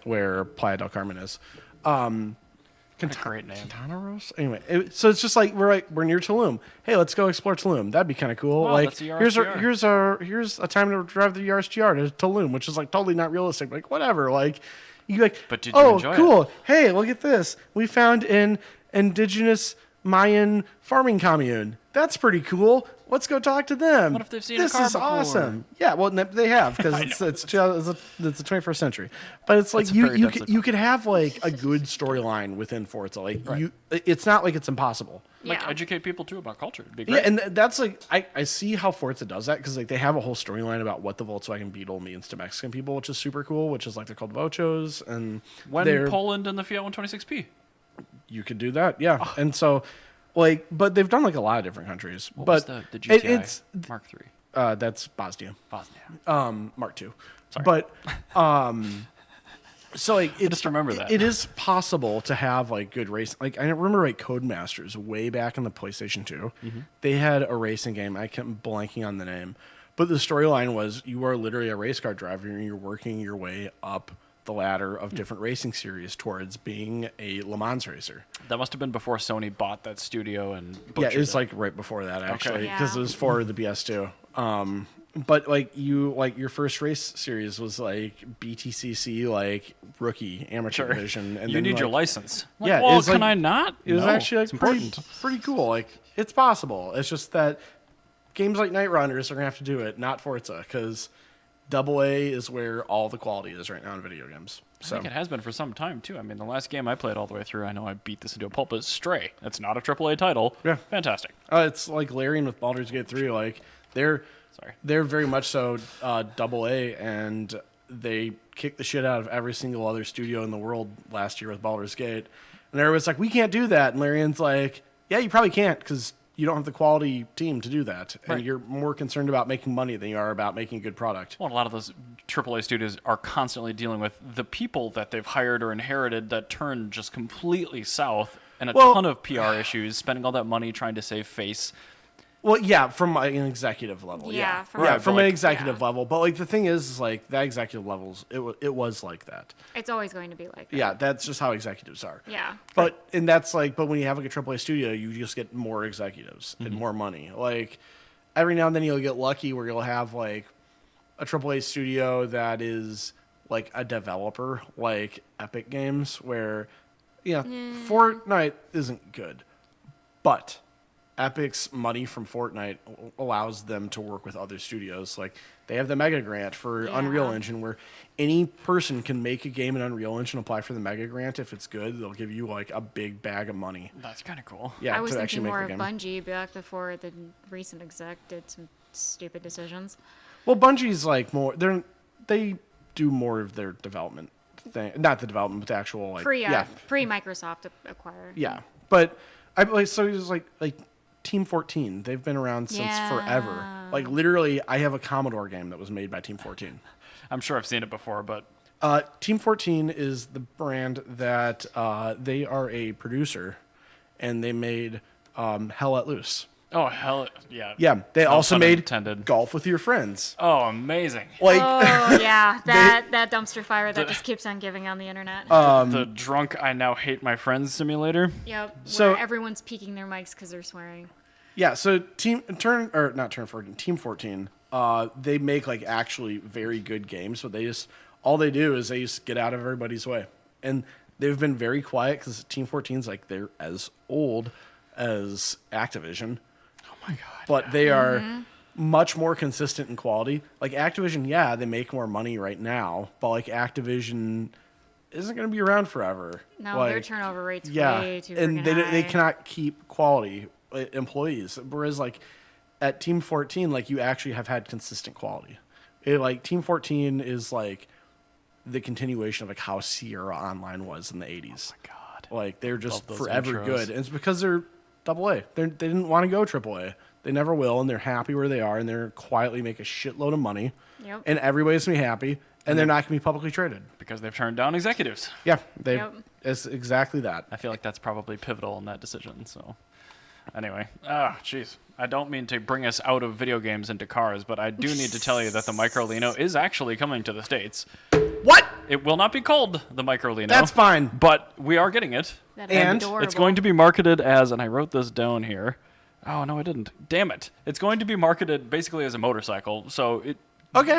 where Playa del Carmen is. What a great name. Quintana Roo? Anyway, so it's just like we're near Tulum. Hey, let's go explore Tulum. That'd be kind of cool. Wow, like that's the RSGR. here's a time to drive the RSGR to Tulum, which is like totally not realistic. Like whatever. Like you like. But did you enjoy cool. it? Hey, look at this. We found an indigenous Mayan farming commune. That's pretty cool. Let's go talk to them. What if they've seen this a car is before? awesome. Yeah, well, they have because it's the 21st century. But it's like That's you could have like a good storyline within Forza. Like it's not like it's impossible. Like, Yeah. educate people, too, about culture. It'd be great. Yeah, and that's like I see how Forza does that because like they have a whole storyline about what the Volkswagen Beetle means to Mexican people, which is super cool. Which is like they're called Vochos, and When Poland and the Fiat 126P. you could do that, yeah. And so, like, but they've done like a lot of different countries. What but was the GTI it's Mark III? that's Bosnia, Mark II. Sorry. But so like just remember that. it is possible to have like good racing. Like I remember like Codemasters way back in the PlayStation 2. Mm-hmm. They had a racing game. I kept blanking on the name, but the storyline was you are literally a race car driver and you're working your way up the ladder of different racing series towards being a Le Mans racer. That must have been before Sony bought that studio and Yeah, butchered it was like right before that actually, Okay. because it was for the BS2. But like your first race series was like BTCC, like rookie amateur division, and you then, need your like, license. Like, Yeah, well, it's can like- I not? It was No, actually it's like important. pretty cool. Like it's possible. It's just that games like Night Runners are gonna have to do it, not Forza, because AA is where all the quality is right now in video games. I So think it has been for some time, too. I mean, the last game I played all the way through, I know I beat this into a pulp, is Stray. It's not a AAA title. Yeah. Fantastic. it's like Larian with Baldur's Gate 3. Like they're very much so AA, and they kicked the shit out of every single other studio in the world last year with Baldur's Gate. And everyone's like, we can't do that. And Larian's like, yeah, you probably can't because you don't have the quality team to do that. And Right. you're more concerned about making money than you are about making a good product. Well, a lot of those AAA studios are constantly dealing with the people that they've hired or inherited that turn just completely south and a ton of PR issues, spending all that money trying to save face. Well, yeah, from an executive level. Yeah, from Right, from but an like- executive level. But like the thing is like that executive levels, it was like that. It's always going to be like that. Yeah, that's just how executives are. Yeah. But that's like, but when you have like a AAA studio, you just get more executives and more money. Like every now and then you'll get lucky where you'll have like a AAA studio that is like a developer, like Epic Games, where Fortnite isn't good, but Epic's money from Fortnite allows them to work with other studios. Like they have the Mega Grant for Unreal Engine, where any person can make a game in Unreal Engine, apply for the Mega Grant. If it's good, they'll give you like a big bag of money. That's kind of cool. Yeah, I was to thinking actually make more the of game. Bungie back before the recent exec did some stupid decisions. Well, Bungie's like more. They do more of their development thing, not the development, but the actual like Pre Microsoft acquired. Yeah, but I like so it was like Team 14. They've been around since forever. Like literally, I have a Commodore game that was made by Team 14. I'm sure I've seen it before, but Team 14 is the brand that they are a producer, and they made Hell Let Loose. Oh, hell yeah. Yeah, they No also pun made intended. golf with your friends. Oh, amazing. Like, Oh yeah, that dumpster fire that just keeps on giving on the internet. The drunk I now hate my friends simulator. Yep. so- Where everyone's peeking their mics because they're swearing. yeah, so Team 14, they make like actually very good games, but all they do is they just get out of everybody's way. And they've been very quiet because Team 14's like they're as old as Activision. Oh my god. But they are much more consistent in quality. Like Activision, yeah, they make more money right now, but like Activision isn't going to be around forever. No, like, their turnover rate's yeah, way too and freaking high. they cannot keep quality employees. Whereas like at Team 14, like you actually have had consistent quality. Like Team 14 is like the continuation of like how Sierra Online was in the 80s. Oh my god. Like they're just Love those forever intros. good. And it's because they're AA. They didn't want to go AAA. They never will, and they're happy where they are, and they're quietly make a shitload of money. Yep. And everybody's gonna be happy, and they're not gonna be publicly traded. Because they've turned down executives. Yeah, Yep. it's exactly that. I feel like that's probably pivotal in that decision. So, anyway, jeez, I don't mean to bring us out of video games into cars, but I do need to tell you that the microlino is actually coming to the States. What? It will not be called the microlino. That's fine. But we are getting it. That And is adorable. It's going to be marketed as, and I wrote this down here. Oh no, I didn't. Damn it! It's going to be marketed basically as a motorcycle, so it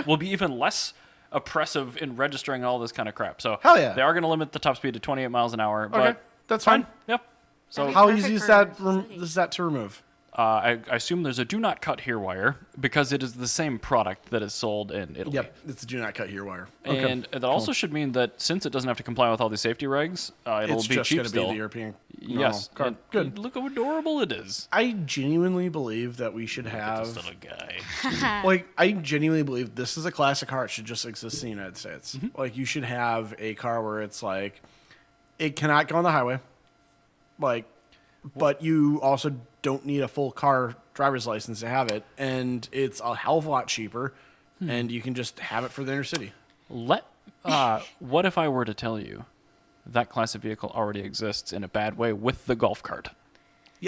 will be even less oppressive in registering all this kind of crap. So Hell yeah. they are going to limit the top speed to 28 miles an hour. Okay, But that's fine. Yep. So That'd How Perfect easy is for that? cities. Is that to remove? I assume there's a do not cut here wire because it is the same product that is sold in Italy. Yep, it's a do not cut here wire. Okay. And that also should mean that since it doesn't have to comply with all these safety regs, it'll it's be just cheap gonna still. be the European. Yes. car. And Good. Look how adorable it is. I genuinely believe that we should This have little guy. like I genuinely believe this is a classic car. It should just exist in the United States. Like you should have a car where it's like it cannot go on the highway. Like but you also don't need a full car driver's license to have it, and it's a hell of a lot cheaper, and you can just have it for the inner city. What if I were to tell you that class of vehicle already exists in a bad way with the golf cart?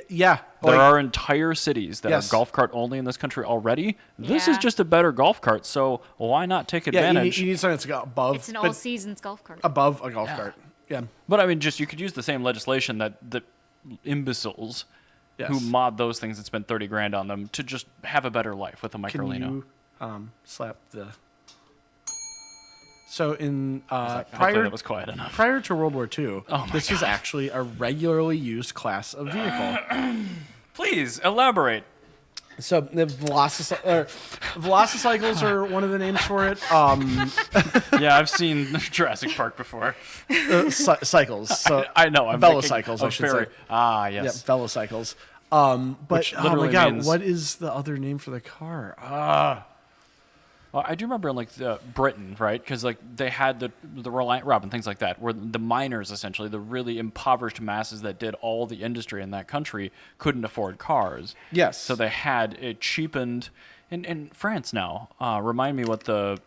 Yeah, There are entire cities that Yes. are golf cart only in this country already. This is Yeah. just a better golf cart, so why not take yeah. advantage? You need something that's above. It's an but all seasons golf cart. above a golf cart. Yeah. But I mean, just you could use the same legislation that imbeciles Yes. who mod those things and spend 30 grand on them to just have a better life with a Can microlino. you slap the? So in Hopefully that was quiet enough. prior to World War II, Oh my this was actually a regularly used class of vehicle. Please elaborate. So the velocicycles are one of the names for it. Yeah, I've seen Jurassic Park before. Cycles. So I know. I'm Velocycles, thinking I of should ferry- say. Ah, yeah, yes. velocycles. But Which oh my literally god, means- what is the other name for the car? Well, I do remember in like Britain, right? Because like they had the Reliant Rob and things like that, where the miners essentially, the really impoverished masses that did all the industry in that country, couldn't afford cars. Yes. So they had it cheapened. In France now, remind me what the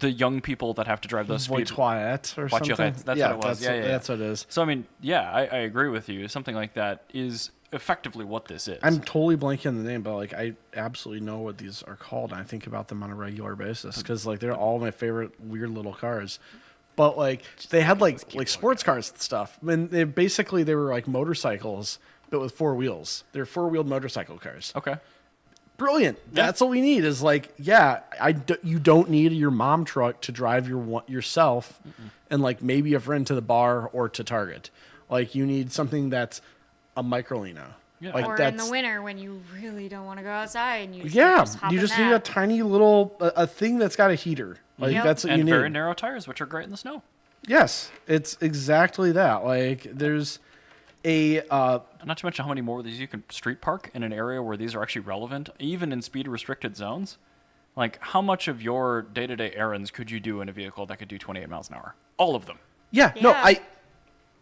young people that have to drive those speed. Voiture or something. Voiturette, that's what it was. Yeah, That's what it is. So I mean, yeah, I agree with you. Something like that is effectively what this is. I'm totally blanking on the name, but like I absolutely know what these are called, and I think about them on a regular basis because like they're all my favorite weird little cars. But like they had like sports cars and stuff. I mean, they were like motorcycles, but with four wheels. They're four-wheeled motorcycle cars. Okay. Brilliant. Yeah. That's what we need. Is like, yeah, you don't need your mom truck to drive yourself, and like maybe a friend to the bar or to Target. Like you need something that's a microlino. Yeah. Like Or in the winter when you really don't want to go outside and you just hop you in just need that. a tiny little a thing that's got a heater. Like Yep. that's what And you need. very narrow tires, which are great in the snow. Yes, it's exactly that. Like there's a Not to mention how many more of these you can street park in an area where these are actually relevant, even in speed restricted zones. Like, how much of your day-to-day errands could you do in a vehicle that could do 28 miles an hour? All of them. no, Yeah.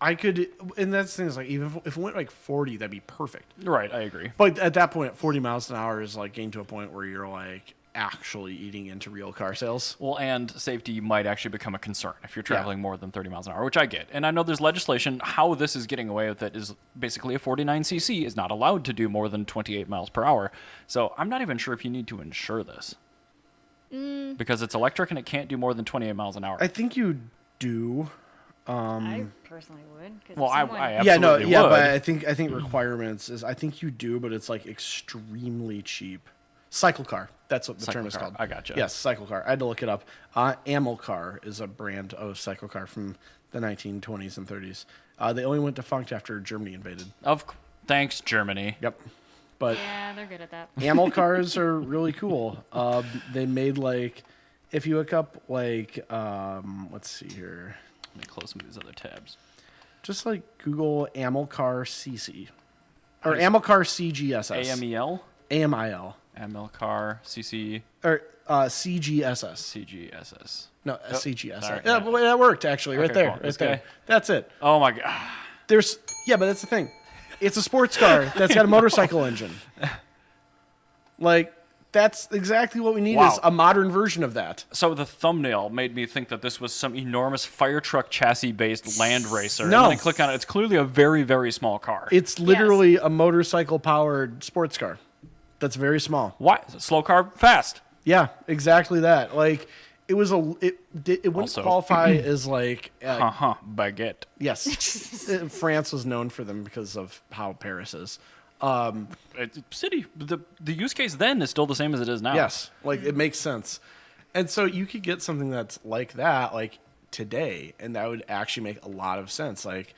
I could, and that's the thing is like even if it went like 40, that'd be perfect. Right, I agree. But at that point, 40 miles an hour is like getting to a point where you're like, actually eating into real car sales. Well, and safety might actually become a concern if you're traveling more than 30 miles an hour, which I get. And I know there's legislation. How this is getting away with it is basically a 49cc is not allowed to do more than 28 miles per hour. So I'm not even sure if you need to insure this. Because it's electric and it can't do more than 28 miles an hour. I think you do. I personally would. Well, I absolutely would. But I think requirements is I think you do, but it's like extremely cheap. Cycle car. That's what the term is called. I gotcha. Yes, cycle car. I had to look it up. Amilcar is a brand of cycle car from the 1920s and 30s. They only went defunct after Germany invaded. Thanks, Germany. Yep. But yeah, they're good at that. Amil cars are really cool. They made like, if you look up like, let's see here. Let me close some of these other tabs. Just like Google Amilcar CC. Or Amilcar CGSS. AMEL? AMIL. Amilcar CC. Or CGSS. CGSS. No, CGSS. Sorry. Yeah, but that worked actually, right there. Cool. Right there. That's it. Oh my god. But that's the thing. It's a sports car that's got a motorcycle engine. Like, that's exactly what we need is a modern version of that. So the thumbnail made me think that this was some enormous fire truck chassis-based land racer. No. And then I click on it. It's clearly a very, very small car. It's literally a motorcycle-powered sports car. That's very small. Why? Slow car, fast. Yeah, exactly that. Like, it wouldn't Also, qualify as like... baguette. Yes. France was known for them because of how Paris is. City. The use case then is still the same as it is now. Yes. Like, it makes sense. And so you could get something that's like that, like, today, and that would actually make a lot of sense. Like,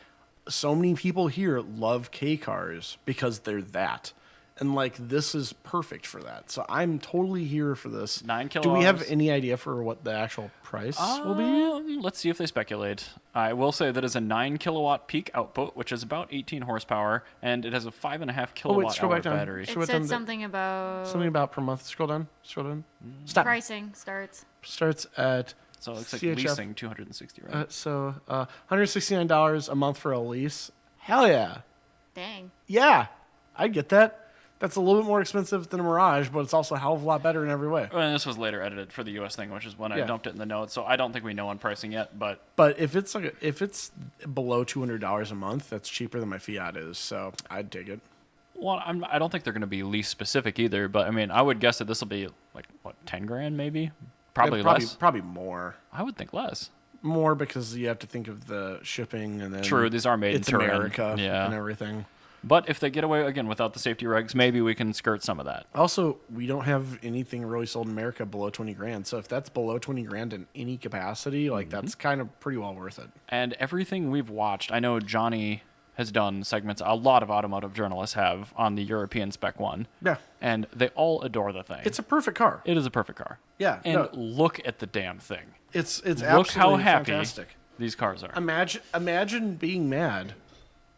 so many people here love K cars because they're that. And, like, this is perfect for that. So I'm totally here for this. 9 kilowatts. Do we have any idea for what the actual price will be? Let's see if they speculate. I will say that it's a 9 kilowatt peak output, which is about 18 horsepower, and it has a 5.5 kilowatt hour battery. It said something about per month. Scroll down. Stop. Pricing starts at... So it looks like CHF. leasing $260, right? So $169 a month for a lease. Hell yeah. Dang. Yeah, I'd get that. That's a little bit more expensive than a Mirage, but it's also a hell of a lot better in every way. And this was later edited for the U.S. thing, which is when I dumped it in the notes. So I don't think we know on pricing yet, but if it's below $200 a month, that's cheaper than my Fiat is. So I'd take it. Well, I don't think they're going to be lease specific either. But I mean, I would guess that this will be like what, 10 grand maybe, probably less. Probably more. I would think less. More because you have to think of the shipping and then true. These are made in Turin. America and everything. But if they get away, again, without the safety regs, maybe we can skirt some of that. Also, we don't have anything really sold in America below 20 grand. So if that's below 20 grand in any capacity, like that's kind of pretty well worth it. And everything we've watched, I know Johnny has done segments, a lot of automotive journalists have, on the European Spec 1. Yeah. And they all adore the thing. It's a perfect car. It is a perfect car. Yeah. And look at the damn thing. It's look absolutely how happy fantastic. These cars are. Imagine being mad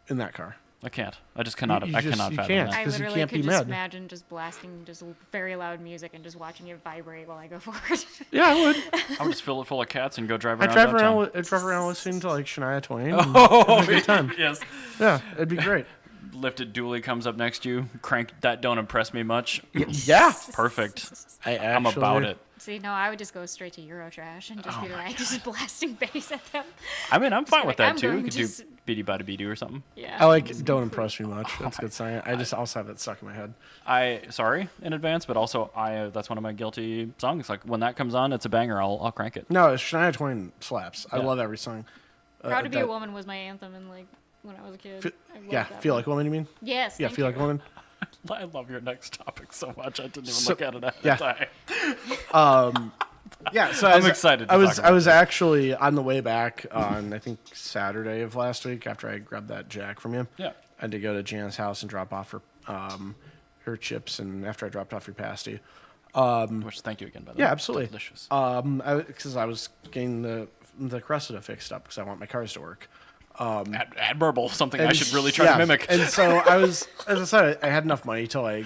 in that car. I can't. I just cannot. I cannot fathom can't. that. I 'Cause you literally can't could be just mad. imagine just blasting just very loud music and just watching it vibrate while I go forward. Yeah, I would. I would just fill it full of cats and go drive around. I drive around listening to like Shania Twain. Oh, have a good time. Yes. Yeah, it'd be great. Lifted dually comes up next to you. Crank that don't impress me much. Yeah. Perfect. I'm about it. See, no, I would just go straight to Eurotrash and just be like, just blasting bass at them. I mean, I'm fine with that too. You could do just... Beady Bada Beady or something. Yeah. I like Don't Impress Me Much. That's a good song. I just also have that stuck in my head. Sorry in advance, but also that's one of my guilty songs. Like when that comes on, it's a banger. I'll crank it. No, Shania Twain slaps. I love every song. Proud to Be a Woman was my anthem and like when I was a kid. Feel Like a Woman, you mean? Yes. Yeah, Feel Like a Woman. I love your next topic so much. I didn't even look at it at the time. Yeah, so I'm excited. I was actually on the way back on I think Saturday of last week after I grabbed that Jack from you. Yeah, I had to go to Jan's house and drop off her chips, and after I dropped off your pasty. Which thank you again, by the way. Yeah, absolutely. Delicious. Because I was getting the Cressida fixed up because I want my cars to work. Admirable, something I should really try to mimic. And so I was, as I said, I had enough money to like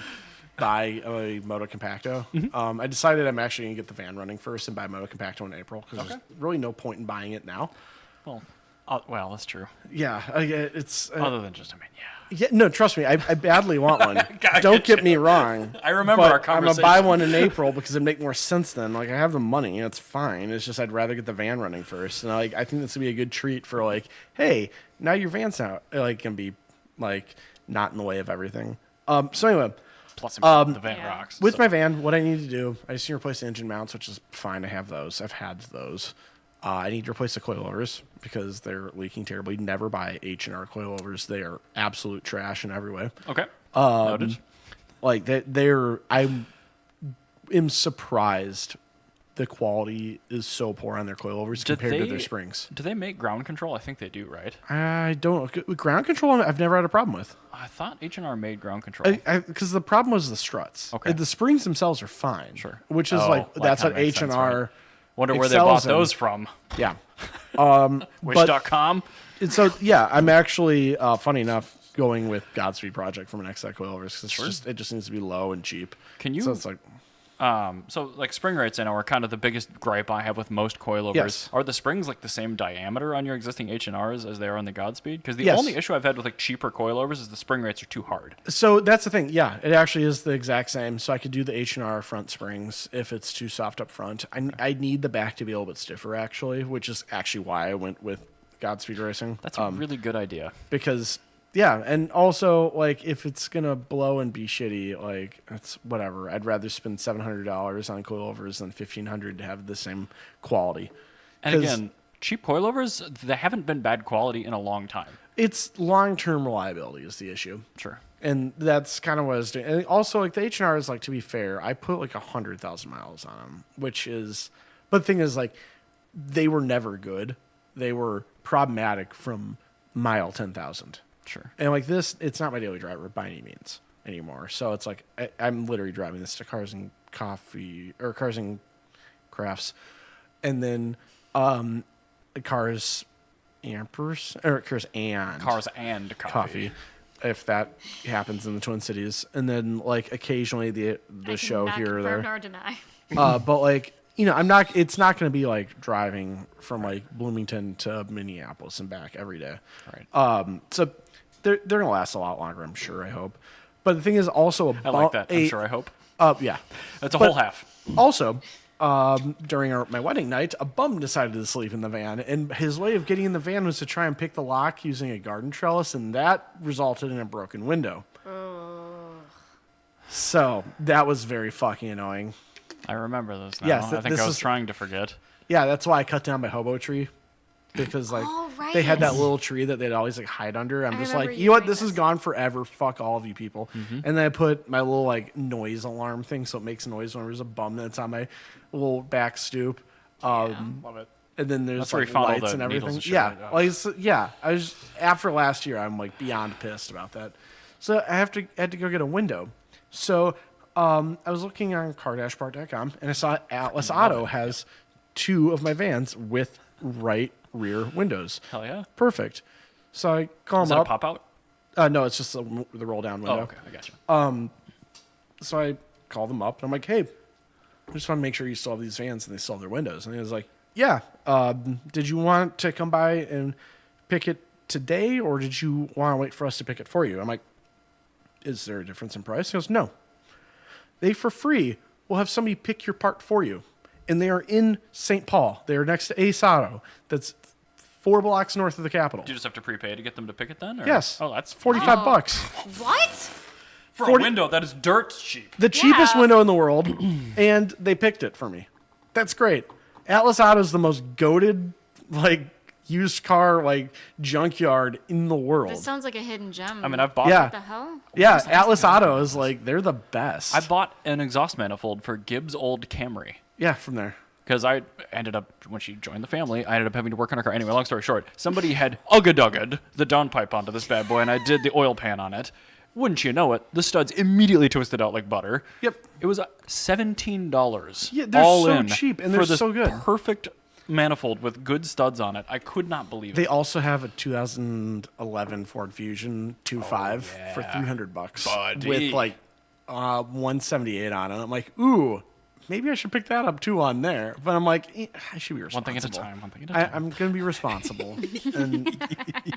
buy a Moto Compacto. Mm-hmm. I decided I'm actually going to get the van running first and buy a Moto Compacto in April because there's really no point in buying it now. Well, Well, that's true. Yeah, it's Other than just, yeah. No, trust me, I badly want one. Don't get me wrong. I remember but our conversation. I'm gonna buy one in April because it'd make more sense then. Like, I have the money, it's fine. It's just I'd rather get the van running first. And I think this would be a good treat for like, hey, now your van's now like gonna be like not in the way of everything. So anyway. Plus, the van rocks. With my van, what I need to do, I just need to replace the engine mounts, which is fine. I have those. I've had those. I need to replace the coilovers because they're leaking terribly. Never buy H&R coilovers. They are absolute trash in every way. Okay. Noted. Like I am surprised the quality is so poor on their coilovers compared to their springs. Do they make ground control? I think they do, right? I don't. With ground control, I've never had a problem with. I thought H&R made ground control. Because the problem was the struts. Okay. The springs themselves are fine. Sure. Which is that's what H&R. Right? Wonder where they bought those from. Yeah. Wish.com. And so, yeah, I'm actually, funny enough, going with Godspeed Project from an XI coilovers because it just needs to be low and cheap. Can you? So it's like. So spring rates I know are kind of the biggest gripe I have with most coilovers. Yes. Are the springs like the same diameter on your existing H&Rs as they are on the Godspeed? Because the only issue I've had with like cheaper coilovers is the spring rates are too hard. So that's the thing. Yeah, it actually is the exact same. So I could do the H&R front springs if it's too soft up front. I need the back to be a little bit stiffer actually, which is actually why I went with Godspeed Racing. That's a really good idea. Because yeah, and also like if it's gonna blow and be shitty, like it's whatever. I'd rather spend $700 on coilovers than $1,500 to have the same quality. And again, cheap coilovers, they haven't been bad quality in a long time. It's long-term reliability is the issue. Sure. And that's kind of what I was doing. And also, like the H&Rs, like to be fair, I put like 100,000 miles on them, which is. But the thing is, like, they were never good. They were problematic from mile 10,000. Sure. And like this, it's not my daily driver by any means anymore. So it's like I'm literally driving this to Cars and Coffee or Cars and Crafts, and then Cars Ampers or Cars and Coffee. If that happens in the Twin Cities, and then like occasionally the show here or there. Nor deny. But like. You know, I'm not. It's not going to be like driving from like Bloomington to Minneapolis and back every day. Right. So they're going to last a lot longer, I'm sure. I hope. But the thing is also I like that. I'm sure. I hope. Yeah. That's a whole half. Also, during my wedding night, a bum decided to sleep in the van, and his way of getting in the van was to try and pick the lock using a garden trellis, and that resulted in a broken window. So that was very fucking annoying. I remember those now. Yes, I think I was trying to forget. Yeah, that's why I cut down my hobo tree. Because like they had that little tree that they'd always like hide under. I'm just like, you know what? This is gone forever. Fuck all of you people. Mm-hmm. And then I put my little like noise alarm thing so it makes noise when there's a bum that's on my little back stoop. Love it. And then there's like lights and everything. Yeah, I was after last year. I'm like beyond pissed about that. So I had to go get a window. So I was looking on Carbitrage.com and I saw Atlas Auto has 2 of my vans with right rear windows. Hell yeah. Perfect. So I call them up. Is that a pop-out? No, it's just the roll down window. Oh, okay. I gotcha. So I call them up and I'm like, hey, I just want to make sure you still have these vans and they still have their windows. And he was like, yeah. Did you want to come by and pick it today or did you want to wait for us to pick it for you? I'm like, is there a difference in price? He goes, no. They, for free, will have somebody pick your part for you. And they are in St. Paul. They are next to Ace Auto. That's 4 blocks north of the Capitol. Do you just have to prepay to get them to pick it then? Or? Yes. Oh, that's $45. What? For a window, that is dirt cheap. The cheapest window in the world, and they picked it for me. That's great. Atlas Auto is the most goated, like, used car, like, junkyard in the world. This sounds like a hidden gem. I mean, I've bought... Yeah. What the hell? Yeah, Atlas Auto is, like, they're the best. I bought an exhaust manifold for Gibbs' old Camry. Yeah, from there. Because I ended up, when she joined the family, I ended up having to work on her car. Anyway, long story short, somebody had ugga-dugged the downpipe onto this bad boy, and I did the oil pan on it. Wouldn't you know it, the studs immediately twisted out like butter. Yep. It was $17 yeah, they're all so in cheap, and for they're this so good. Perfect manifold with good studs on it. I could not believe it. They also have a 2011 Ford Fusion 2.5 for $300 Buddy. with like 178 on it. I'm like, ooh, maybe I should pick that up too on there. But I'm like, I should be responsible. One thing at a time. One thing at a time. I'm going to be responsible. And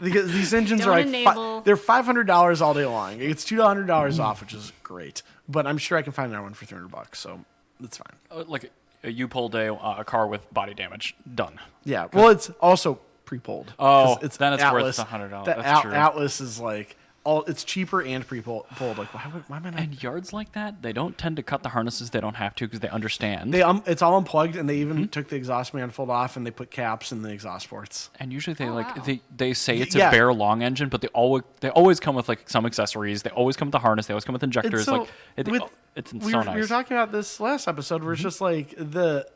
because these engines Don't are enable. they're $500 all day long. It's $200 off, which is great. But I'm sure I can find another one for $300, so that's fine. Like a U-pull day, a car with body damage, done. Yeah. Well, it's also pre-pulled. Oh, then it's Atlas. worth $100. The That's true. Atlas is like it's cheaper and pre-pulled. Like why am I not? And yards like that, they don't tend to cut the harnesses. They don't have to because they understand. It's all unplugged, and they even took the exhaust manifold off, and they put caps in the exhaust ports. And usually they wow. they say it's Yeah. a bare long engine, but they always come with like some accessories. They always come with the harness. They always come with injectors. It's We so were nice. talking about this last episode, where it's just like the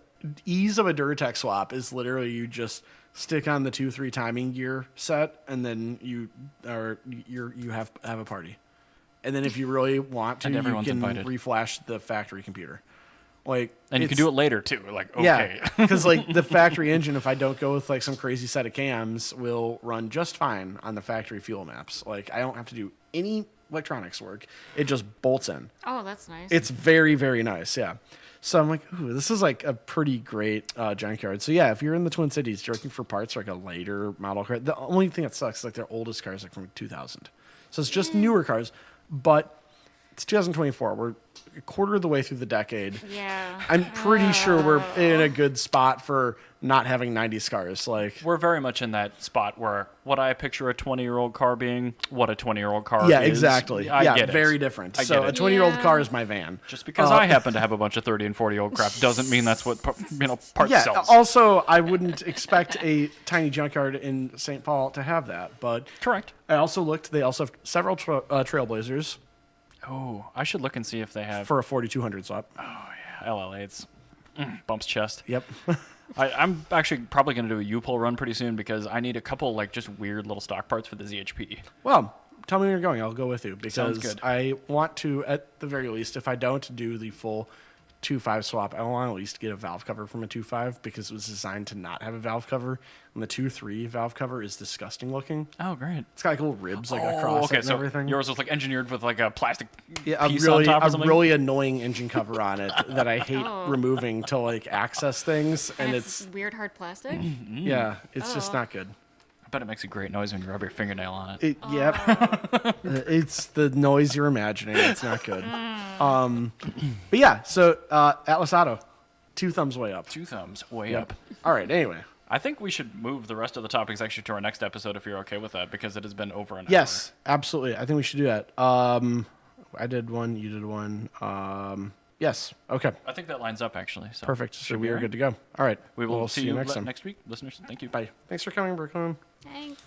ease of a Duratec swap is literally you just stick on the 2-3 timing gear set, and then you have a party. And then if you really want to, And you everyone's can invited. reflash the factory computer. Like, And you can do it later too. Like, okay. yeah, because like the factory engine, if I don't go with like some crazy set of cams, will run just fine on the factory fuel maps. Like I don't have to do any electronics work; it just bolts in. Oh, that's nice. It's very, very nice. Yeah. So I'm like, ooh, this is like a pretty great junkyard. So yeah, if you're in the Twin Cities, you're looking for parts for like a later model car. The only thing that sucks is like their oldest cars like from 2000. So it's just newer cars, but it's 2024. We're a quarter of the way through the decade. Yeah. I'm pretty sure we're in a good spot for not having 90s cars. Like, We're very much in that spot where what I picture a 20-year-old car being, what a 20-year-old car yeah, is. exactly. I yeah, get it. very different. I So get a it. 20-year-old Yeah. car is my van. Just because I happen to have a bunch of 30 and 40-year-old crap doesn't mean that's what parts Yeah. sells. Also, I wouldn't expect a tiny junkyard in St. Paul to have that. But Correct. I also looked. They also have several Trailblazers Oh, I should look and see if they have for a 4200 swap. LL8s. Bumps chest. Yep. I'm actually probably going to do a U-pull run pretty soon because I need a couple like just weird little stock parts for the ZHP. Well, tell me where you're going. I'll go with you Sounds because good. I want to, at the very least, if I don't do the full 2.5 swap, I want to at least get a valve cover from a 2.5 because it was designed to not have a valve cover. And the 2.3 valve cover is disgusting looking. Oh, great. It's got like little ribs like across it and so everything. yours was like engineered with like a plastic Yeah, piece on top or a something? really annoying engine cover on it that I hate removing to like access things, and it's weird hard plastic. yeah, it's just Oh. not good. I bet it makes a great noise when you rub your fingernail on it. Yep, it's the noise you're imagining. It's not good. But yeah, so Atlas Auto, 2 thumbs way up. 2 thumbs way Yep. up. All right. Anyway, I think we should move the rest of the topics actually to our next episode if you're okay with that because it has been over an yes, absolutely. I think we should do that. I did one. You did one. Yes. Okay. hour. I think that lines up actually. So Perfect. So should we be are all right. good to go. All right. We will We'll see you you next time. next week, listeners. Thank you. Bye. Thanks for coming, Bricklyn. Thanks.